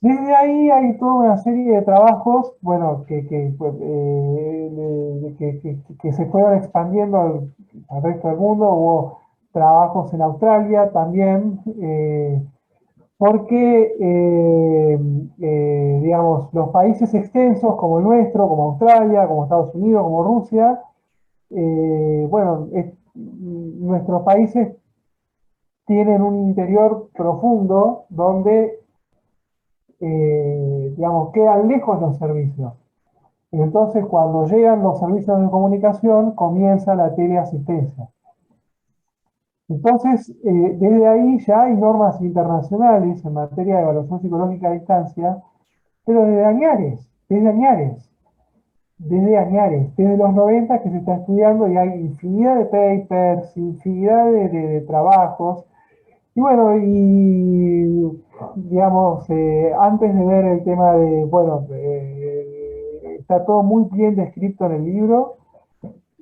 S7: Desde ahí hay toda una serie de trabajos, bueno, que se fueron expandiendo al resto del mundo. Hubo trabajos en Australia también, porque, digamos, los países extensos como el nuestro, como Australia, como Estados Unidos, como Rusia, bueno, nuestros países tienen un interior profundo donde, digamos, quedan lejos los servicios. Entonces, cuando llegan los servicios de comunicación, comienza la teleasistencia. Entonces, desde ahí ya hay normas internacionales en materia de evaluación psicológica a distancia, pero desde desde los 90 que se está estudiando y hay infinidad de papers, infinidad de trabajos. Y bueno, y digamos, antes de ver el tema de, bueno, está todo muy bien descrito en el libro.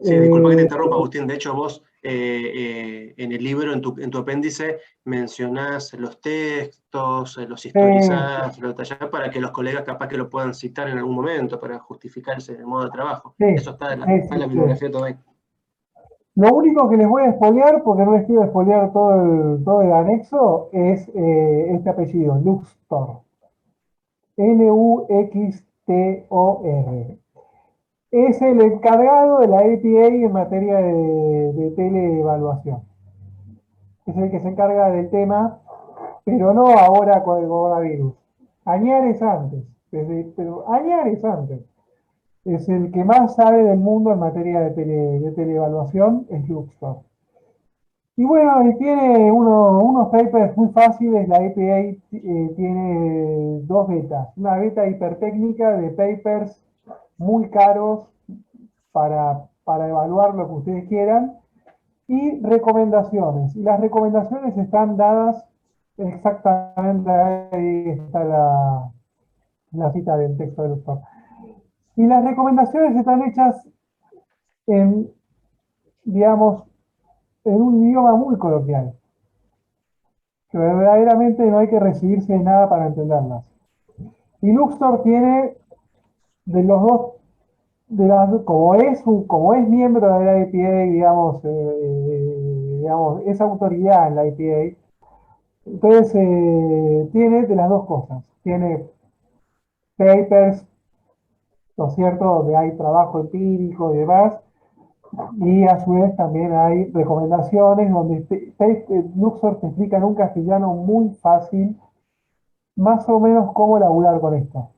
S2: Sí, disculpa que te interrumpa, Agustín. De hecho, vos en el libro, en tu apéndice, mencionás los textos, los historizás, los detallás para que los colegas capaz que lo puedan citar en algún momento para justificarse el modo de trabajo. Eso está en la bibliografía todavía.
S7: Lo único que les voy a spoilear, porque no les quiero spoilear todo el anexo, es este apellido, Luxtor. Luxtor. Es el encargado de la APA en materia de teleevaluación. Es el que se encarga del tema, pero no ahora con el coronavirus. Añares antes. Pero añares antes. Es el que más sabe del mundo en materia de teleevaluación, es Luxtor. Y bueno, y tiene unos papers muy fáciles. La APA tiene dos betas. Una beta hipertécnica de papers muy caros para evaluar lo que ustedes quieran, y recomendaciones. Y las recomendaciones están dadas exactamente, ahí está la cita del texto del autor. Y las recomendaciones están hechas en, digamos, en un idioma muy coloquial, que verdaderamente no hay que recibirse de nada para entenderlas. Y Luxor tiene de los dos, como es miembro de la IPA, digamos, es autoridad en la IPA, entonces tiene de las dos cosas. Tiene papers, ¿no es cierto?, donde hay trabajo empírico y demás, y a su vez también hay recomendaciones donde Luxor te explica en un castellano muy fácil, más o menos cómo elaborar con esto.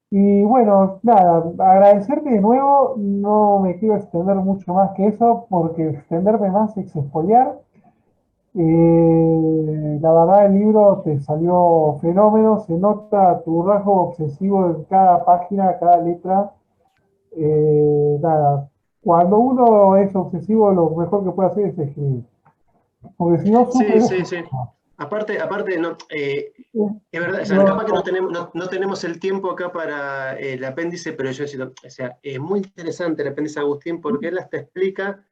S7: Y bueno, nada, agradecerte de nuevo, no me quiero extender mucho más que eso, porque extenderme más es expoliar. La verdad el libro te salió fenómeno, se nota tu rasgo obsesivo en cada página, cada letra. Nada, cuando uno es obsesivo lo mejor que puede hacer es escribir, porque si no sufre.
S2: Sí. Aparte no, es verdad, o sea, capaz que no tenemos el tiempo acá para el apéndice, pero yo decía, o sea, es muy interesante el apéndice de Agustín porque él hasta explica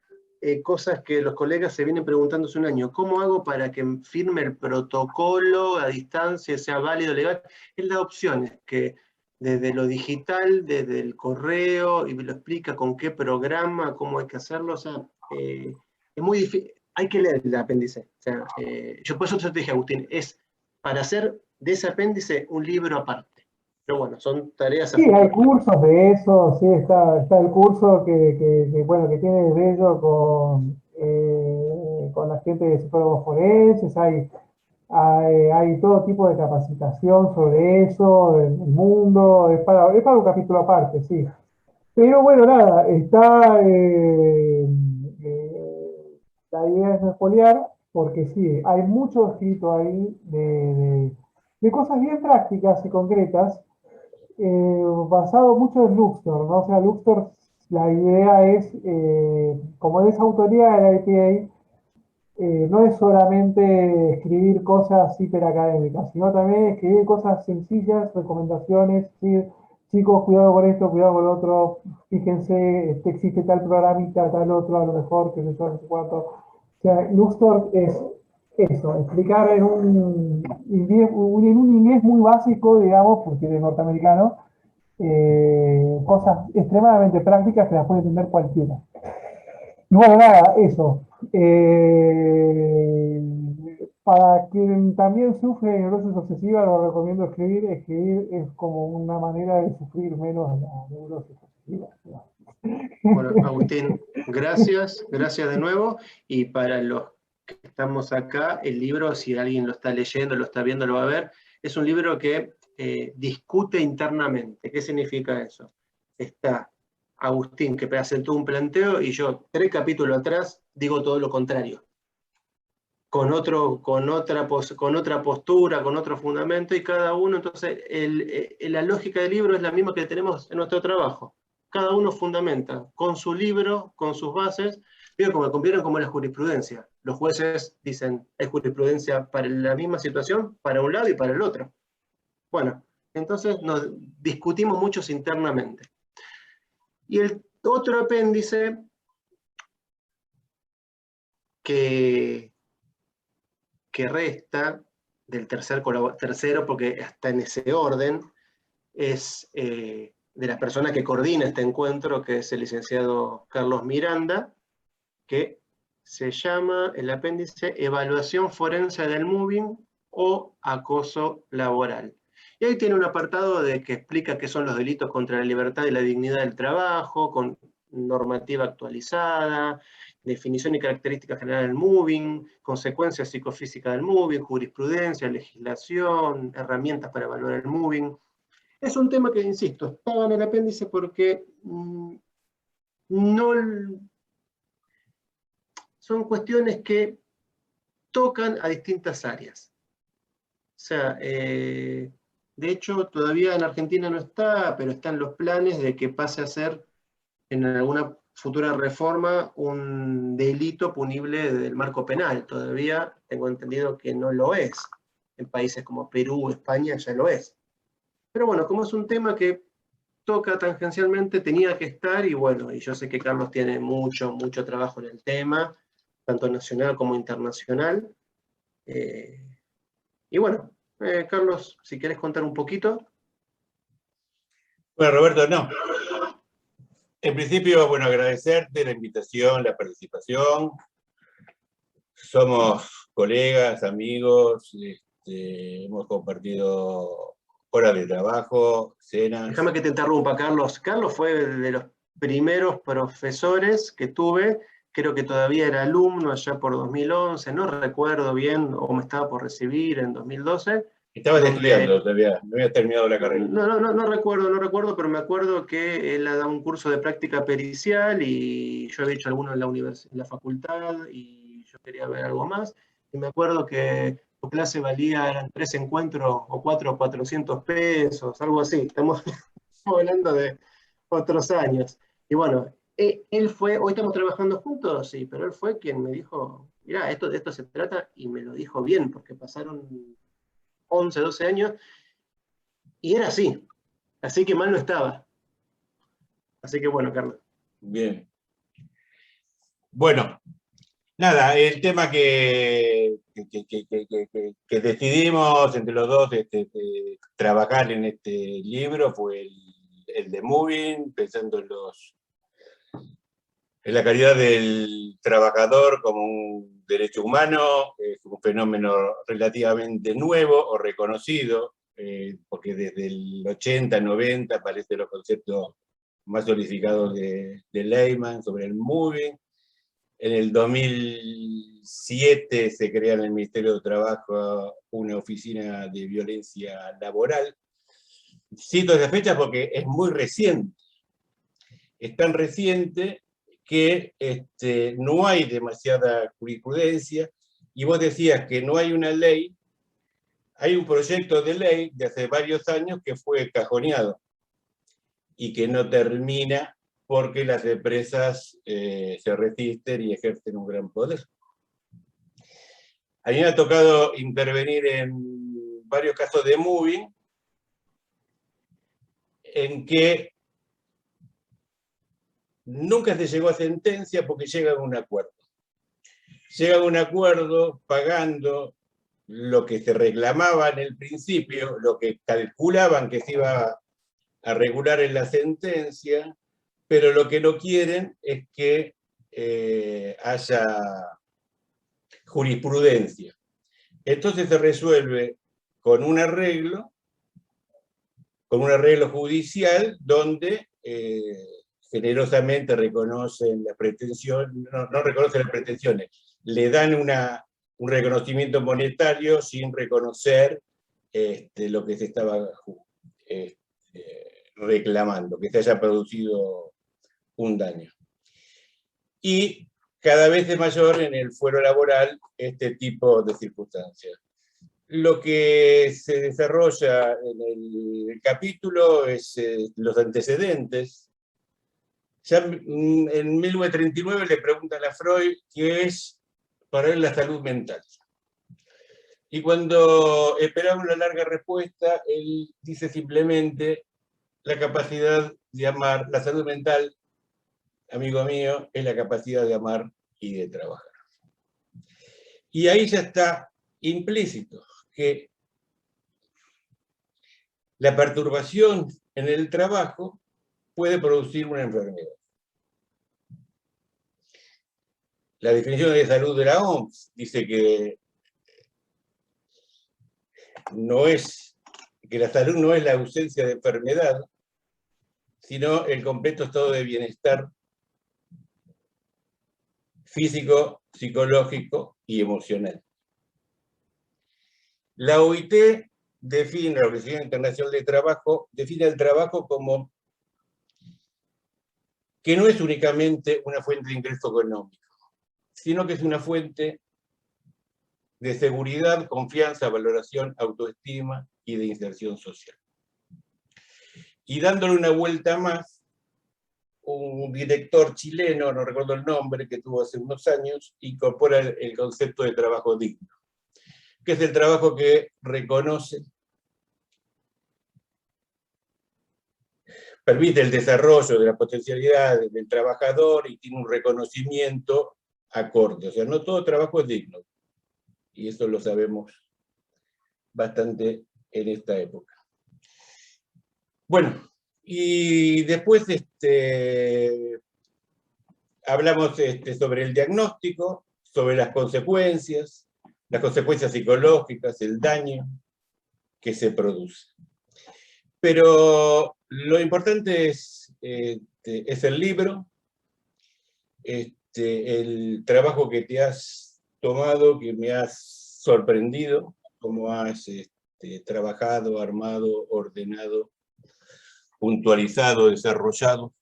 S2: cosas que los colegas se vienen preguntando hace un año. ¿Cómo hago para que firme el protocolo a distancia, sea válido, legal? Él da opciones, que desde lo digital, desde el correo, y lo explica con qué programa, cómo hay que hacerlo, o sea, es muy difícil. Hay que leer el apéndice. O sea, yo por eso te dije, Agustín, es para hacer de ese apéndice un libro aparte. Pero bueno, son tareas a
S7: Sí, hay
S2: futuro.
S7: cursos de eso, sí, está el curso bueno, que tiene Bello con la gente de psicólogos forenses, hay todo tipo de capacitación sobre eso, el mundo, es para un capítulo aparte, sí. Pero bueno, nada, la idea es espoliar, porque sí, hay mucho escrito ahí de cosas bien prácticas y concretas, basado mucho en Luxor, ¿no? O sea, Luxor, la idea es, como es autoridad de la IPA, no es solamente escribir cosas hiperacadémicas, sino también escribir cosas sencillas, recomendaciones, ¿sí? Chicos, cuidado con esto, cuidado con lo otro, fíjense, existe tal programita, tal otro, a lo mejor, que no sé cuánto. O sea, Luxor es eso, explicar en un inglés muy básico, digamos, porque es norteamericano, cosas extremadamente prácticas que las puede entender cualquiera. Y bueno, nada, eso. Para quien también sufre de neurosis obsesiva, lo recomiendo escribir. Escribir es como una manera de sufrir menos la neurosis obsesiva.
S2: Bueno, Agustín, gracias de nuevo. Y para los que estamos acá, el libro, si alguien lo está leyendo, lo está viendo, lo va a ver, es un libro que discute internamente. ¿Qué significa eso? Está Agustín, que hace todo un planteo, y yo, 3 capítulos atrás, digo todo lo contrario. Con otra postura, con otro fundamento, y cada uno, entonces, la lógica del libro es la misma que tenemos en nuestro trabajo. Cada uno fundamenta con su libro, con sus bases, vieron como la jurisprudencia. Los jueces dicen, hay jurisprudencia para la misma situación, para un lado y para el otro. Bueno, entonces nos discutimos muchos internamente. Y el otro apéndice que resta del tercero, porque está en ese orden, es de la persona que coordina este encuentro, que es el licenciado Carlos Miranda, que se llama el apéndice Evaluación Forense del Moving o Acoso Laboral. Y ahí tiene un apartado que explica qué son los delitos contra la libertad y la dignidad del trabajo, con normativa actualizada, definición y características generales del moving, consecuencias psicofísicas del moving, jurisprudencia, legislación, herramientas para evaluar el moving. Es un tema que, insisto, estaba en el apéndice porque son cuestiones que tocan a distintas áreas. O sea, de hecho, todavía en Argentina no está, pero están los planes de que pase a ser, en alguna futura reforma, un delito punible del marco penal. Todavía tengo entendido que no lo es. En países como Perú, España ya lo es. Pero bueno, como es un tema que toca tangencialmente, tenía que estar, y bueno, y yo sé que Carlos tiene mucho trabajo en el tema, tanto nacional como internacional. Y bueno, Carlos, si querés contar un poquito.
S1: Bueno, Roberto, no. En principio, bueno, agradecerte la invitación, la participación. Somos colegas, amigos, hemos compartido horas de trabajo, cenas.
S2: Déjame que te interrumpa, Carlos. Carlos fue de los primeros profesores que tuve, creo que todavía era alumno allá por 2011, no recuerdo bien, o me estaba por recibir en 2012.
S1: Estabas estudiando todavía, no habías terminado la carrera.
S2: No recuerdo, pero me acuerdo que él ha dado un curso de práctica pericial y yo había hecho alguno en la facultad y yo quería ver algo más. Y me acuerdo que tu clase valía, eran 3 encuentros o 400 pesos, algo así. Estamos hablando de otros años. Y bueno, él fue, hoy estamos trabajando juntos, sí, pero él fue quien me dijo, mirá, de esto se trata, y me lo dijo bien, porque pasaron 11, 12 años, y era así que mal no estaba. Así que bueno, Carlos.
S1: Bien. Bueno, nada, el tema que decidimos entre los dos trabajar en este libro fue el de Moving, pensando en la calidad del trabajador como un derecho humano, es un fenómeno relativamente nuevo o reconocido, porque desde el 80, 90 aparecen los conceptos más solicitados de Lehman sobre el moving. En el 2007 se crea en el Ministerio de Trabajo una oficina de violencia laboral. Cito esa fecha porque es muy reciente. Es tan reciente que no hay demasiada jurisprudencia, y vos decías que no hay una ley. Hay un proyecto de ley de hace varios años que fue cajoneado y que no termina porque las empresas se resisten y ejercen un gran poder. A mí me ha tocado intervenir en varios casos de moving en que nunca se llegó a sentencia porque llegan a un acuerdo. Llegan a un acuerdo pagando lo que se reclamaba en el principio, lo que calculaban que se iba a regular en la sentencia, pero lo que no quieren es que haya jurisprudencia. Entonces se resuelve con un arreglo judicial donde generosamente reconocen las pretensiones, no reconocen las pretensiones, le dan un reconocimiento monetario sin reconocer lo que se estaba reclamando, que se haya producido un daño. Y cada vez es mayor en el fuero laboral este tipo de circunstancias. Lo que se desarrolla en el capítulo es los antecedentes. Ya en 1939 le preguntan a Freud qué es para él la salud mental. Y cuando esperaba una larga respuesta, él dice simplemente la capacidad de amar. La salud mental, amigo mío, es la capacidad de amar y de trabajar. Y ahí ya está implícito que la perturbación en el trabajo puede producir una enfermedad. La definición de salud de la OMS dice que la salud no es la ausencia de enfermedad, sino el completo estado de bienestar físico, psicológico y emocional. La OIT define, la Organización Internacional de Trabajo, define el trabajo como que no es únicamente una fuente de ingreso económico, sino que es una fuente de seguridad, confianza, valoración, autoestima y de inserción social. Y dándole una vuelta más, un director chileno, no recuerdo el nombre, que tuvo hace unos años, incorpora el concepto de trabajo digno, que es el trabajo que reconoce, permite el desarrollo de la potencialidad del trabajador y tiene un reconocimiento acorde. O sea, no todo trabajo es digno. Y eso lo sabemos bastante en esta época. Bueno, y después hablamos sobre el diagnóstico, sobre las consecuencias psicológicas, el daño que se produce. Pero lo importante es el libro, el trabajo que te has tomado, que me has sorprendido, cómo has trabajado, armado, ordenado, puntualizado, desarrollado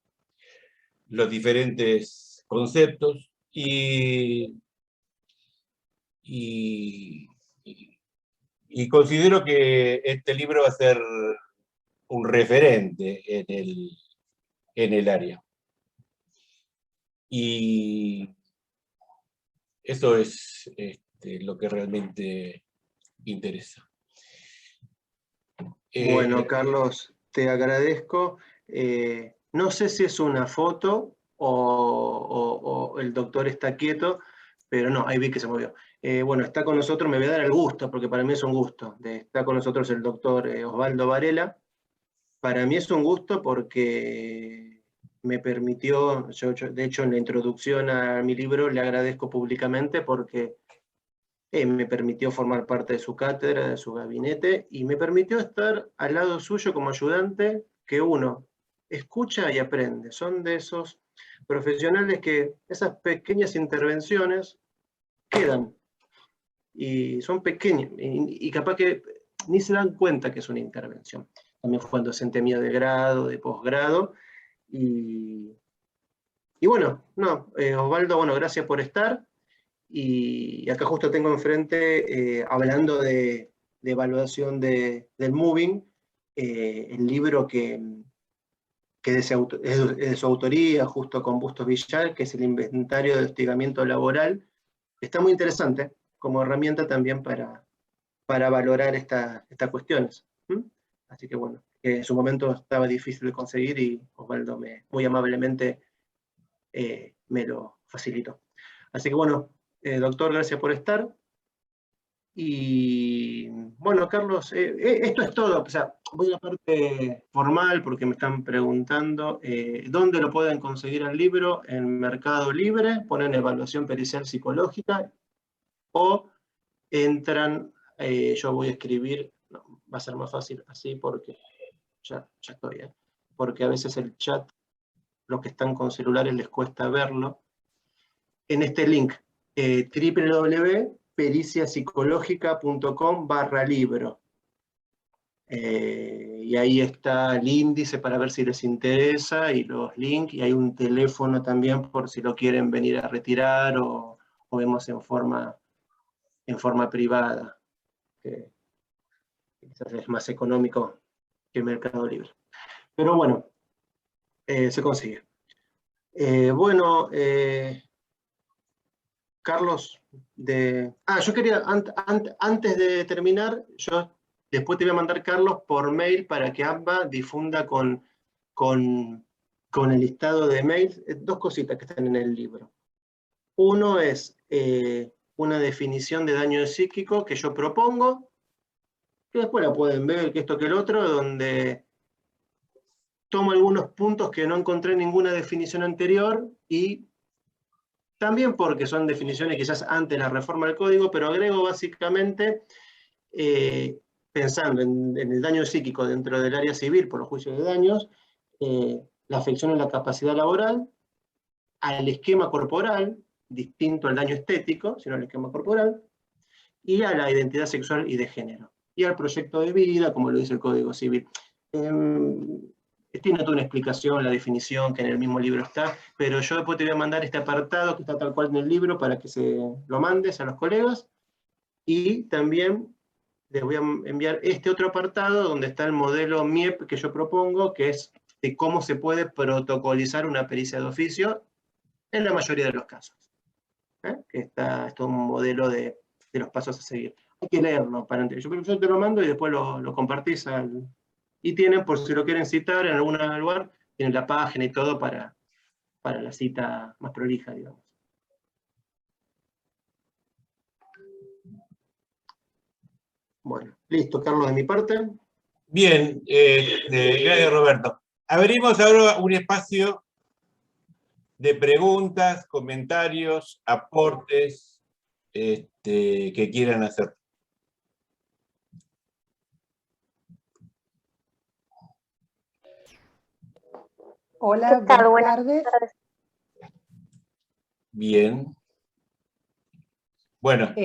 S1: los diferentes conceptos y considero que este libro va a ser un referente en el área. Y eso es lo que realmente interesa.
S2: Bueno, Carlos, te agradezco. No sé si es una foto o el doctor está quieto, pero no, ahí vi que se movió. Bueno, está con nosotros, me voy a dar el gusto, porque para mí es un gusto. Está con nosotros el doctor Osvaldo Varela. Para mí es un gusto porque me permitió, de hecho en la introducción a mi libro le agradezco públicamente porque me permitió formar parte de su cátedra, de su gabinete, y me permitió estar al lado suyo como ayudante, que uno escucha y aprende. Son de esos profesionales que esas pequeñas intervenciones quedan, y son pequeñas, y capaz que ni se dan cuenta que es una intervención. También fue docente mío de grado, de posgrado, y bueno, no, Osvaldo, bueno, gracias por estar. Y acá justo tengo enfrente, hablando de evaluación del Moving, el libro que es de su autoría, justo con Bustos Villar, que es el Inventario de Hostigamiento Laboral. Está muy interesante como herramienta también para valorar estas cuestiones. Así que bueno, en su momento estaba difícil de conseguir y Osvaldo muy amablemente me lo facilitó. Así que bueno, doctor, gracias por estar. Y bueno, Carlos, esto es todo. O sea, voy a la parte formal porque me están preguntando dónde lo pueden conseguir el libro. En Mercado Libre, ponen evaluación pericial psicológica o entran, yo voy a escribir, no, va a ser más fácil así porque ya estoy, porque a veces el chat, los que están con celulares les cuesta verlo. En este link, www.periciapsicológica.com/libro. Y ahí está el índice para ver si les interesa y los links, y hay un teléfono también por si lo quieren venir a retirar o vemos en forma privada, que quizás es más económico que Mercado Libre. Pero bueno, se consigue. Bueno, Carlos, yo quería, antes de terminar, yo después te voy a mandar, Carlos, por mail para que AMBA difunda con el listado de mails, dos cositas que están en el libro. Uno es una definición de daño psíquico que yo propongo, que después la pueden ver, que esto que el otro, donde tomo algunos puntos que no encontré en ninguna definición anterior y también porque son definiciones quizás antes de la reforma del código, pero agrego básicamente, pensando en el daño psíquico dentro del área civil por los juicios de daños, la afección en la capacidad laboral, al esquema corporal, distinto al daño estético, sino al esquema corporal, y a la identidad sexual y de género, y al proyecto de vida, como lo dice el Código Civil. Tiene toda una explicación, la definición, que en el mismo libro está, pero yo después te voy a mandar este apartado que está tal cual en el libro para que se lo mandes a los colegas, y también les voy a enviar este otro apartado donde está el modelo MIEP que yo propongo, que es de cómo se puede protocolizar una pericia de oficio en la mayoría de los casos. Que está todo un modelo de los pasos a seguir. Hay que leerlo. Yo te lo mando y después lo compartís y tienen, por si lo quieren citar en algún lugar, tienen la página y todo para la cita más prolija, digamos. Bueno, listo, Carlos, de mi parte.
S1: Bien, gracias Roberto. Abrimos ahora un espacio de preguntas, comentarios, aportes que quieran hacer.
S3: Hola,
S8: ¿Qué tal?
S3: buenas
S8: Buenas
S3: tardes.
S1: Bien. Bueno,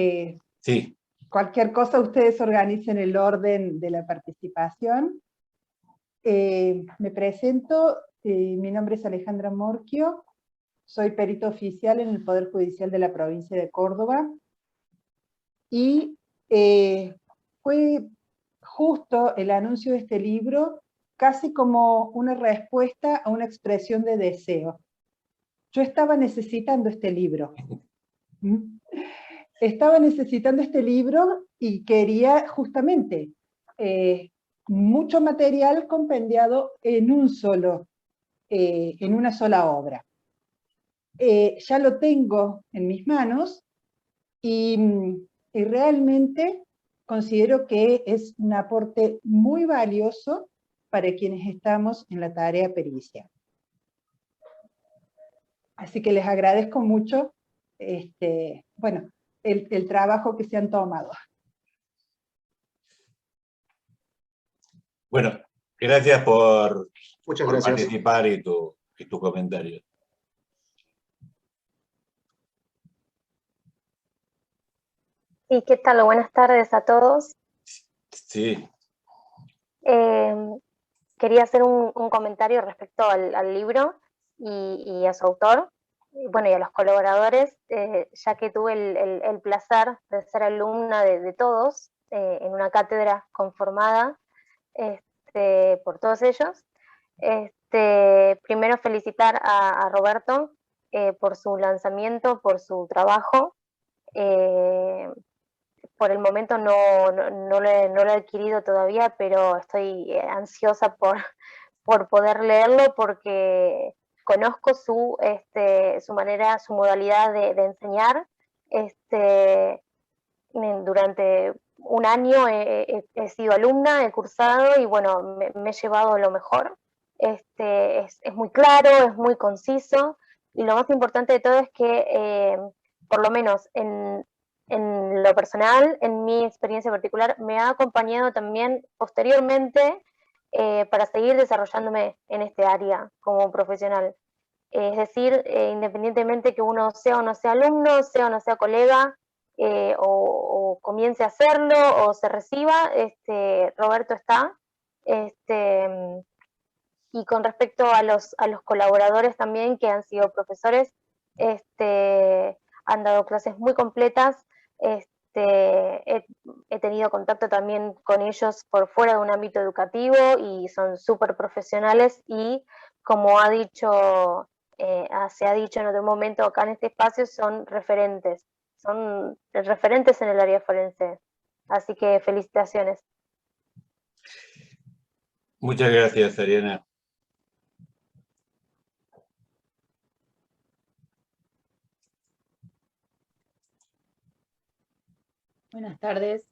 S1: sí.
S3: Cualquier cosa, ustedes organicen el orden de la participación. Me presento, mi nombre es Alejandra Morquio, soy perito oficial en el Poder Judicial de la provincia de Córdoba, y fue justo el anuncio de este libro casi como una respuesta a una expresión de deseo. Yo estaba necesitando este libro. Estaba necesitando este libro y quería justamente mucho material compendiado en en una sola obra. Ya lo tengo en mis manos y realmente considero que es un aporte muy valioso para quienes estamos en la tarea pericial. Así que les agradezco mucho bueno, el trabajo que se han tomado.
S1: Bueno, gracias por
S2: Muchas gracias.
S1: participar y tu comentario.
S8: Sí, ¿qué tal? Buenas tardes a todos.
S1: Sí.
S8: Quería hacer un comentario respecto al libro y a su autor, bueno, y a los colaboradores, ya que tuve el placer de ser alumna de todos en una cátedra conformada por todos ellos. Primero felicitar a Roberto por su lanzamiento, por su trabajo. Por el momento no lo he adquirido todavía, pero estoy ansiosa por poder leerlo, porque conozco su manera, su modalidad de enseñar. Durante un año he sido alumna, he cursado y bueno, me he llevado lo mejor. Es muy claro, es muy conciso, y lo más importante de todo es que, por lo menos en lo personal, en mi experiencia particular, me ha acompañado también posteriormente para seguir desarrollándome en este área como profesional. Es decir, independientemente que uno sea o no sea alumno, sea o no sea colega, o comience a hacerlo o se reciba, Roberto está. Y con respecto a los colaboradores también, que han sido profesores, han dado clases muy completas. He tenido contacto también con ellos por fuera de un ámbito educativo y son súper profesionales, y como se ha dicho en otro momento acá en este espacio, son referentes en el área forense. Así que felicitaciones.
S1: Muchas gracias, Ariana.
S9: Buenas tardes.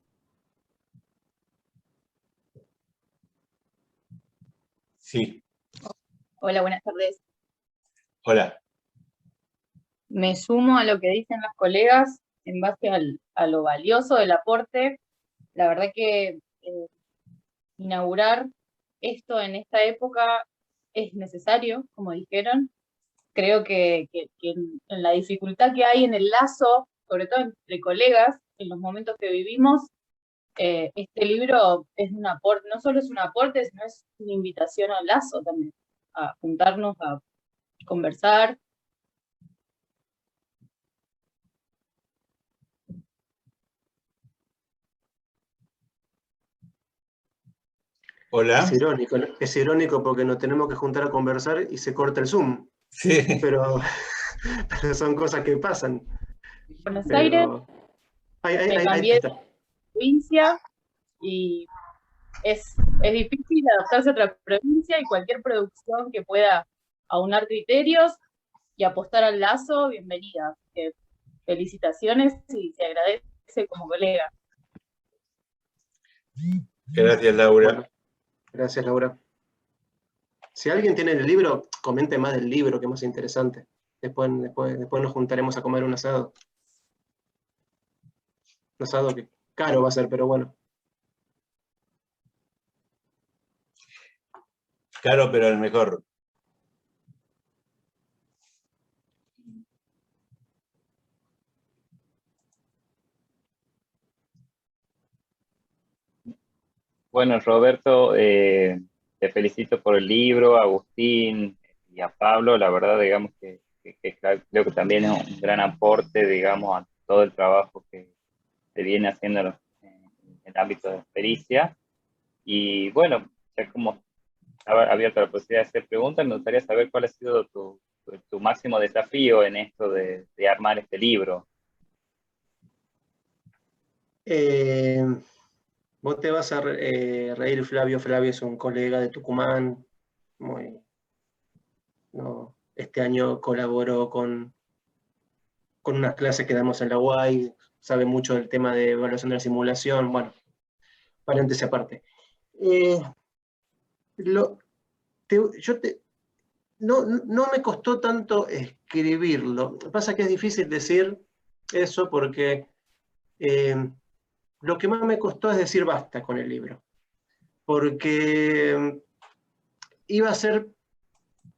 S1: Sí.
S9: Hola, buenas tardes.
S1: Hola.
S9: Me sumo a lo que dicen los colegas en base a lo valioso del aporte. La verdad que inaugurar esto en esta época es necesario, como dijeron. Creo que en la dificultad que hay en el lazo, sobre todo entre colegas, en los momentos que vivimos, este libro es un aporte, no solo es un aporte, sino es una invitación al lazo también, a juntarnos, a conversar.
S1: Hola.
S2: Es irónico porque nos tenemos que juntar a conversar y se corta el Zoom.
S1: Sí.
S2: Pero son cosas que pasan.
S9: Buenos Aires, me cambié de provincia y es difícil difícil adaptarse a otra provincia y cualquier producción que pueda aunar criterios y apostar al lazo, bienvenida. Así que felicitaciones y se agradece como colega.
S1: Gracias, Laura.
S2: Bueno, gracias, Laura. Si alguien tiene el libro, comente más del libro, que es más interesante. Después nos juntaremos a comer un asado. Un asado que caro va a ser, pero bueno.
S1: Caro, pero el mejor.
S10: Bueno, Roberto, te felicito por el libro, a Agustín y a Pablo. La verdad, digamos que creo que también es un gran aporte, digamos, a todo el trabajo que se viene haciendo en el ámbito de pericia. Y bueno, ya como ha abierto la posibilidad de hacer preguntas, me gustaría saber cuál ha sido tu máximo desafío en esto de armar este libro.
S2: Vos te vas a reír, Flavio. Flavio es un colega de Tucumán. Este año colaboró con unas clases que damos en la UAI, sabe mucho del tema de evaluación de la simulación. Bueno, paréntesis aparte. No me costó tanto escribirlo. Lo que pasa es que es difícil decir eso porque lo que más me costó es decir basta con el libro. Porque iba a ser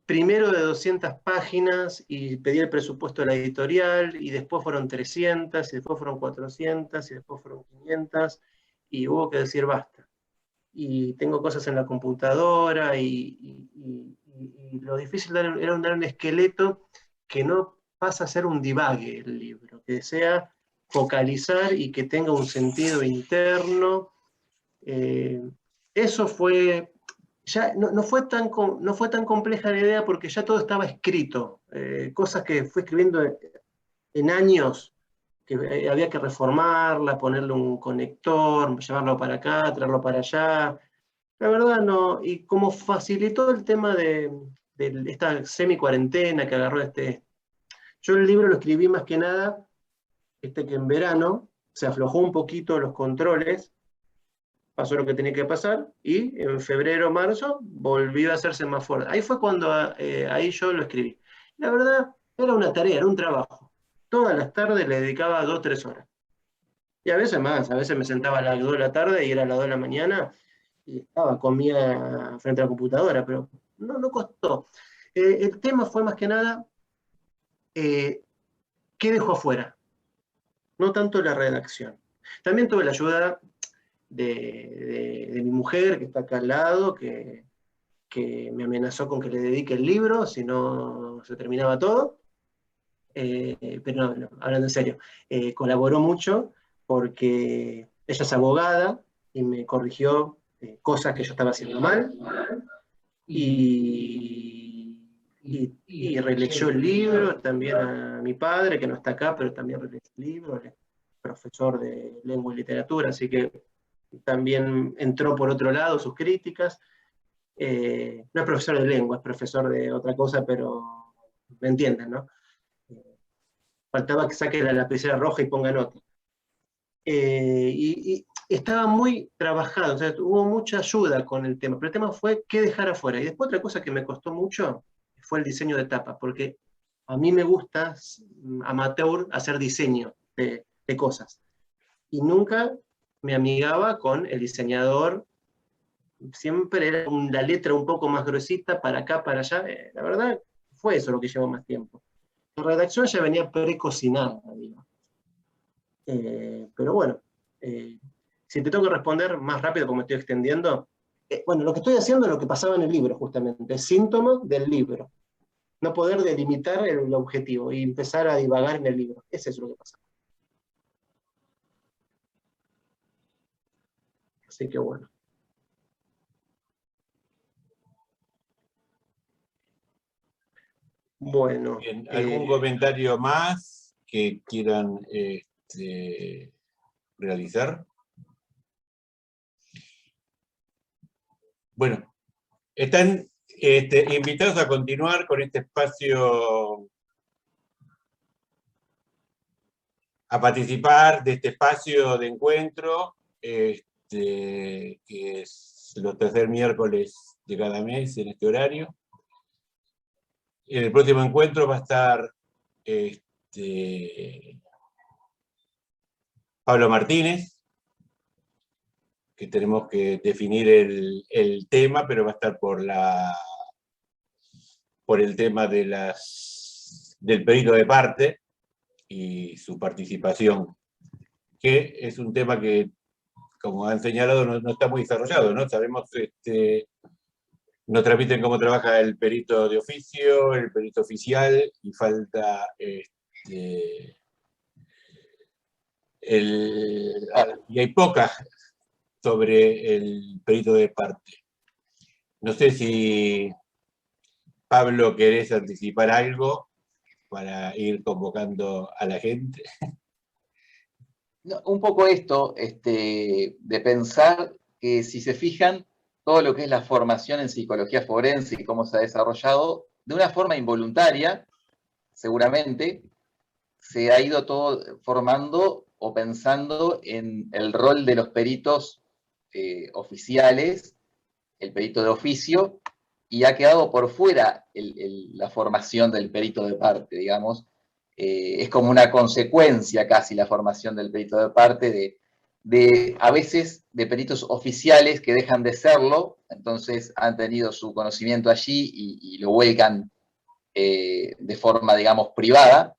S2: primero de 200 páginas y pedí el presupuesto de la editorial y después fueron 300 y después fueron 400 y después fueron 500 y hubo que decir basta. Y tengo cosas en la computadora y lo difícil era dar un esqueleto que no pasa a ser un divague el libro, que sea focalizar y que tenga un sentido interno. Eso fue, ya no fue tan compleja la idea porque ya todo estaba escrito, cosas que fui escribiendo en años, que había que reformarla, ponerle un conector, llevarlo para acá, traerlo para allá. La verdad no, y como facilitó el tema de esta semi-cuarentena que agarró yo el libro lo escribí más que nada, que en verano se aflojó un poquito los controles, pasó lo que tenía que pasar, y en febrero, marzo, volvió a hacerse más fuerte. Ahí fue cuando ahí yo lo escribí. La verdad, era una tarea, era un trabajo. Todas las tardes le dedicaba 2 o 3 horas. Y a veces más, a veces me sentaba a las 2 de la tarde y era a las 2 de la mañana, y comía frente a la computadora, pero no costó. El tema fue más que nada, ¿qué dejó afuera? No tanto la redacción. También tuve la ayuda de mi mujer, que está acá al lado, que me amenazó con que le dedique el libro, si no se terminaba todo. Pero no, hablando en serio, colaboró mucho porque ella es abogada y me corrigió cosas que yo estaba haciendo mal, y releyó el libro también a mi padre, que no está acá, pero también releyó el libro, él es profesor de lengua y literatura, así que también entró por otro lado sus críticas. No es profesor de lengua, es profesor de otra cosa, pero me entienden, ¿no? Faltaba que saque la lapicera roja y ponga nota. Y estaba muy trabajado, o sea, hubo mucha ayuda con el tema, pero el tema fue qué dejar afuera. Y después otra cosa que me costó mucho fue el diseño de tapas, porque a mí me gusta, amateur, hacer diseño de cosas. Y nunca me amigaba con el diseñador, siempre era la letra un poco más gruesita, para acá, para allá. La verdad, fue eso lo que llevó más tiempo. La redacción ya venía precocinada, digamos. Pero bueno, si te tengo que responder más rápido porque me estoy extendiendo, bueno, lo que estoy haciendo es lo que pasaba en el libro, justamente, es síntoma del libro. No poder delimitar el objetivo y empezar a divagar en el libro. Es eso lo que pasa. Así que bueno. Bueno.
S1: Bien, ¿algún comentario más que quieran realizar? Bueno, están invitados a continuar con este espacio, a participar de este espacio de encuentro, que es los tercer miércoles de cada mes en este horario. En el próximo encuentro va a estar Pablo Martínez, que tenemos que definir el tema, pero va a estar por el tema de del perito de parte y su participación, que es un tema que, como han señalado, no está muy desarrollado, ¿no? Sabemos, nos transmiten cómo trabaja el perito de oficio, el perito oficial, y falta y hay pocas sobre el perito de parte. No sé si, Pablo, querés anticipar algo para ir convocando a la gente.
S6: No, un poco esto, de pensar que si se fijan, todo lo que es la formación en psicología forense y cómo se ha desarrollado, de una forma involuntaria, seguramente, se ha ido todo formando o pensando en el rol de los peritos oficiales, el perito de oficio, y ha quedado por fuera la formación del perito de parte, digamos. Es como una consecuencia casi la formación del perito de parte a veces de peritos oficiales que dejan de serlo, entonces han tenido su conocimiento allí y lo vuelcan de forma, digamos, privada.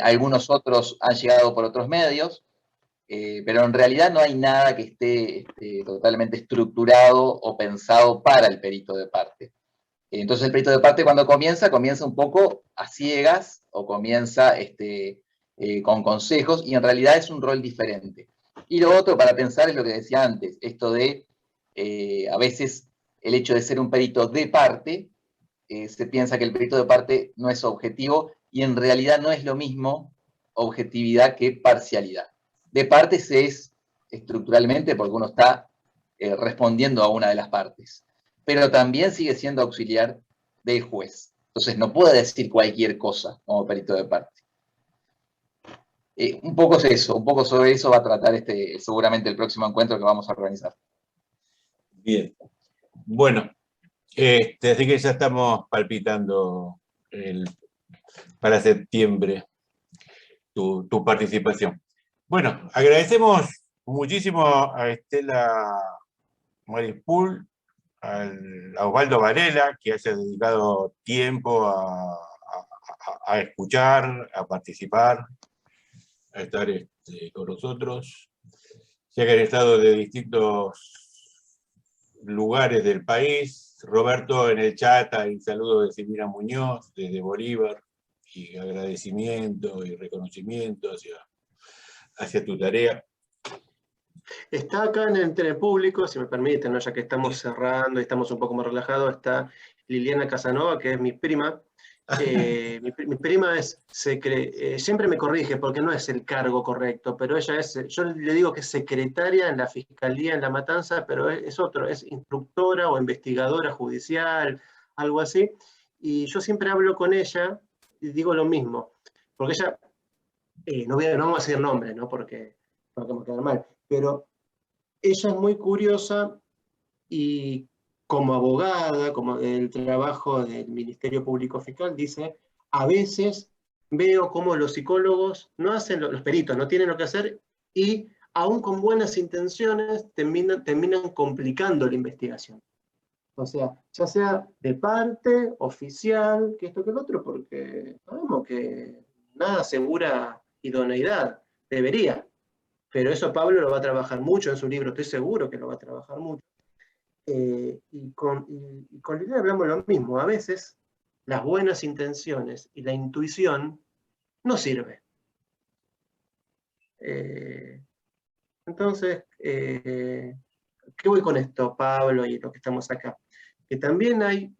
S6: Algunos otros han llegado por otros medios, pero en realidad no hay nada que esté totalmente estructurado o pensado para el perito de parte. Entonces el perito de parte cuando comienza un poco a ciegas o comienza con consejos y en realidad es un rol diferente. Y lo otro para pensar es lo que decía antes, esto de a veces el hecho de ser un perito de parte, se piensa que el perito de parte no es objetivo y en realidad no es lo mismo objetividad que parcialidad. De parte se es estructuralmente porque uno está respondiendo a una de las partes, pero también sigue siendo auxiliar del juez. Entonces no puede decir cualquier cosa como perito de parte. Un poco es eso, un poco sobre eso va a tratar seguramente el próximo encuentro que vamos a organizar.
S1: Bien. Bueno, así que ya estamos palpitando para septiembre tu participación. Bueno, agradecemos muchísimo a Estela Marispul, a Osvaldo Varela, que haya dedicado tiempo a escuchar, a participar, a estar con nosotros, ya que han estado de distintos lugares del país. Roberto en el chat, hay saludos de Silvina Muñoz, desde Bolívar, y agradecimiento y reconocimiento hacia tu tarea.
S2: Está acá entre el público, si me permiten, ¿no? Ya que estamos cerrando y estamos un poco más relajados, está Liliana Casanova, que es mi prima. Mi prima siempre me corrige porque no es el cargo correcto, pero ella yo le digo que es secretaria en la Fiscalía en La Matanza, pero es otro, es instructora o investigadora judicial, algo así. Y yo siempre hablo con ella y digo lo mismo, porque ella, no vamos a decir nombres, ¿no? Porque me queda mal, pero ella es muy curiosa y como abogada, como el trabajo del Ministerio Público Fiscal, dice, a veces veo cómo los psicólogos no hacen, los peritos no tienen lo que hacer y aún con buenas intenciones terminan complicando la investigación. O sea, ya sea de parte, oficial, que esto que el otro, porque sabemos que nada asegura idoneidad, debería. Pero eso Pablo lo va a trabajar mucho en su libro, estoy seguro que lo va a trabajar mucho. Y con Liliana hablamos lo mismo, a veces las buenas intenciones y la intuición no sirve. Entonces, ¿qué voy con esto, Pablo, y lo que estamos acá? Que también hay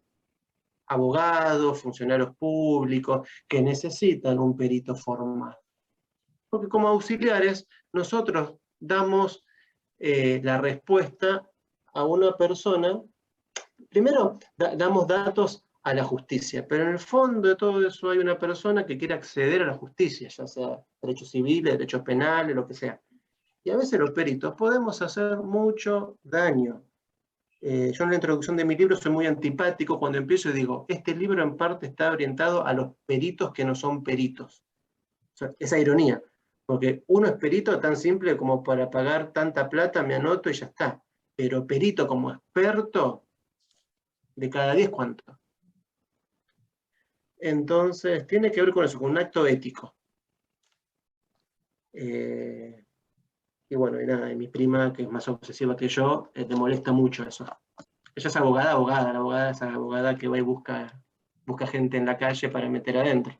S2: abogados, funcionarios públicos, que necesitan un perito formal. Porque como auxiliares, nosotros damos la respuesta a una persona primero damos datos a la justicia, pero en el fondo de todo eso hay una persona que quiere acceder a la justicia, ya sea derechos civiles, derechos penales, lo que sea. Y a veces los peritos podemos hacer mucho daño. Yo en la introducción de mi libro soy muy antipático cuando empiezo y digo, este libro en parte está orientado a los peritos que no son peritos. O sea, esa ironía, porque uno es perito tan simple como para pagar tanta plata, me anoto y ya está. Pero perito como experto, de cada 10, ¿cuánto? Entonces, tiene que ver con eso, con un acto ético. Y bueno, y nada, y mi prima, que es más obsesiva que yo, le molesta mucho eso. Ella es abogada, la abogada es abogada que va y busca gente en la calle para meter adentro.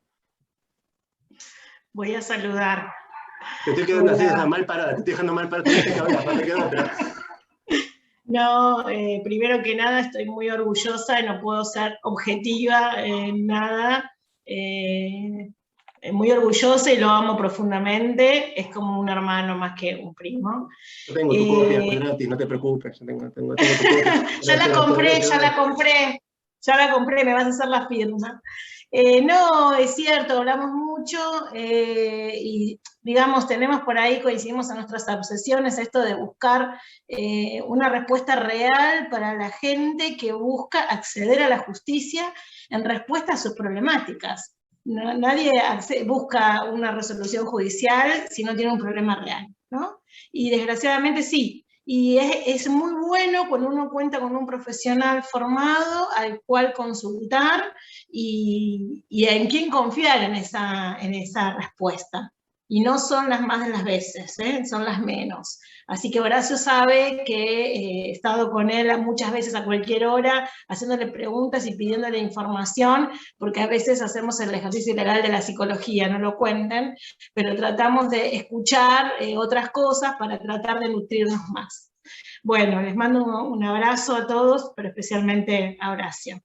S11: Voy a saludar.
S2: Te estoy quedando así, mal parada, te estoy dejando mal parada, tuviste que hablar, no te quedó otra.
S11: No, primero que nada estoy muy orgullosa y no puedo ser objetiva en nada. Muy orgullosa y lo amo profundamente. Es como un hermano más que un primo.
S2: Yo tengo tu copia gratis, no te preocupes. Yo tengo tu copia.
S11: Ya la compré, me vas a hacer la firma. No, es cierto, hablamos mucho y digamos, tenemos por ahí, coincidimos en nuestras obsesiones, esto de buscar una respuesta real para la gente que busca acceder a la justicia en respuesta a sus problemáticas. Nadie busca una resolución judicial si no tiene un problema real, ¿no? Y desgraciadamente sí. Y es muy bueno cuando uno cuenta con un profesional formado al cual consultar y en quién confiar en esa respuesta. Y no son las más de las veces, son las menos. Así que Horacio sabe que he estado con él muchas veces a cualquier hora, haciéndole preguntas y pidiéndole información, porque a veces hacemos el ejercicio ilegal de la psicología, no lo cuenten, pero tratamos de escuchar otras cosas para tratar de nutrirnos más. Bueno, les mando un abrazo a todos, pero especialmente a Horacio.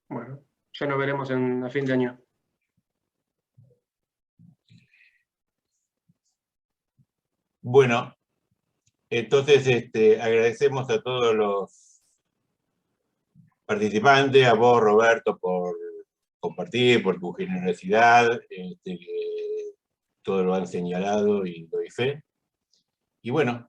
S2: Bueno, ya nos veremos a fin de año.
S1: Bueno, entonces agradecemos a todos los participantes, a vos, Roberto, por compartir, por tu generosidad, que todo lo han señalado y doy fe. Y bueno,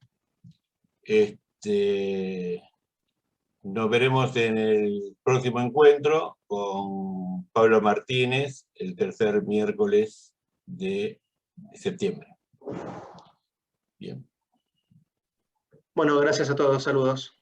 S1: nos veremos en el próximo encuentro con Pablo Martínez, el tercer miércoles de septiembre. Bien.
S2: Bueno, gracias a todos, saludos.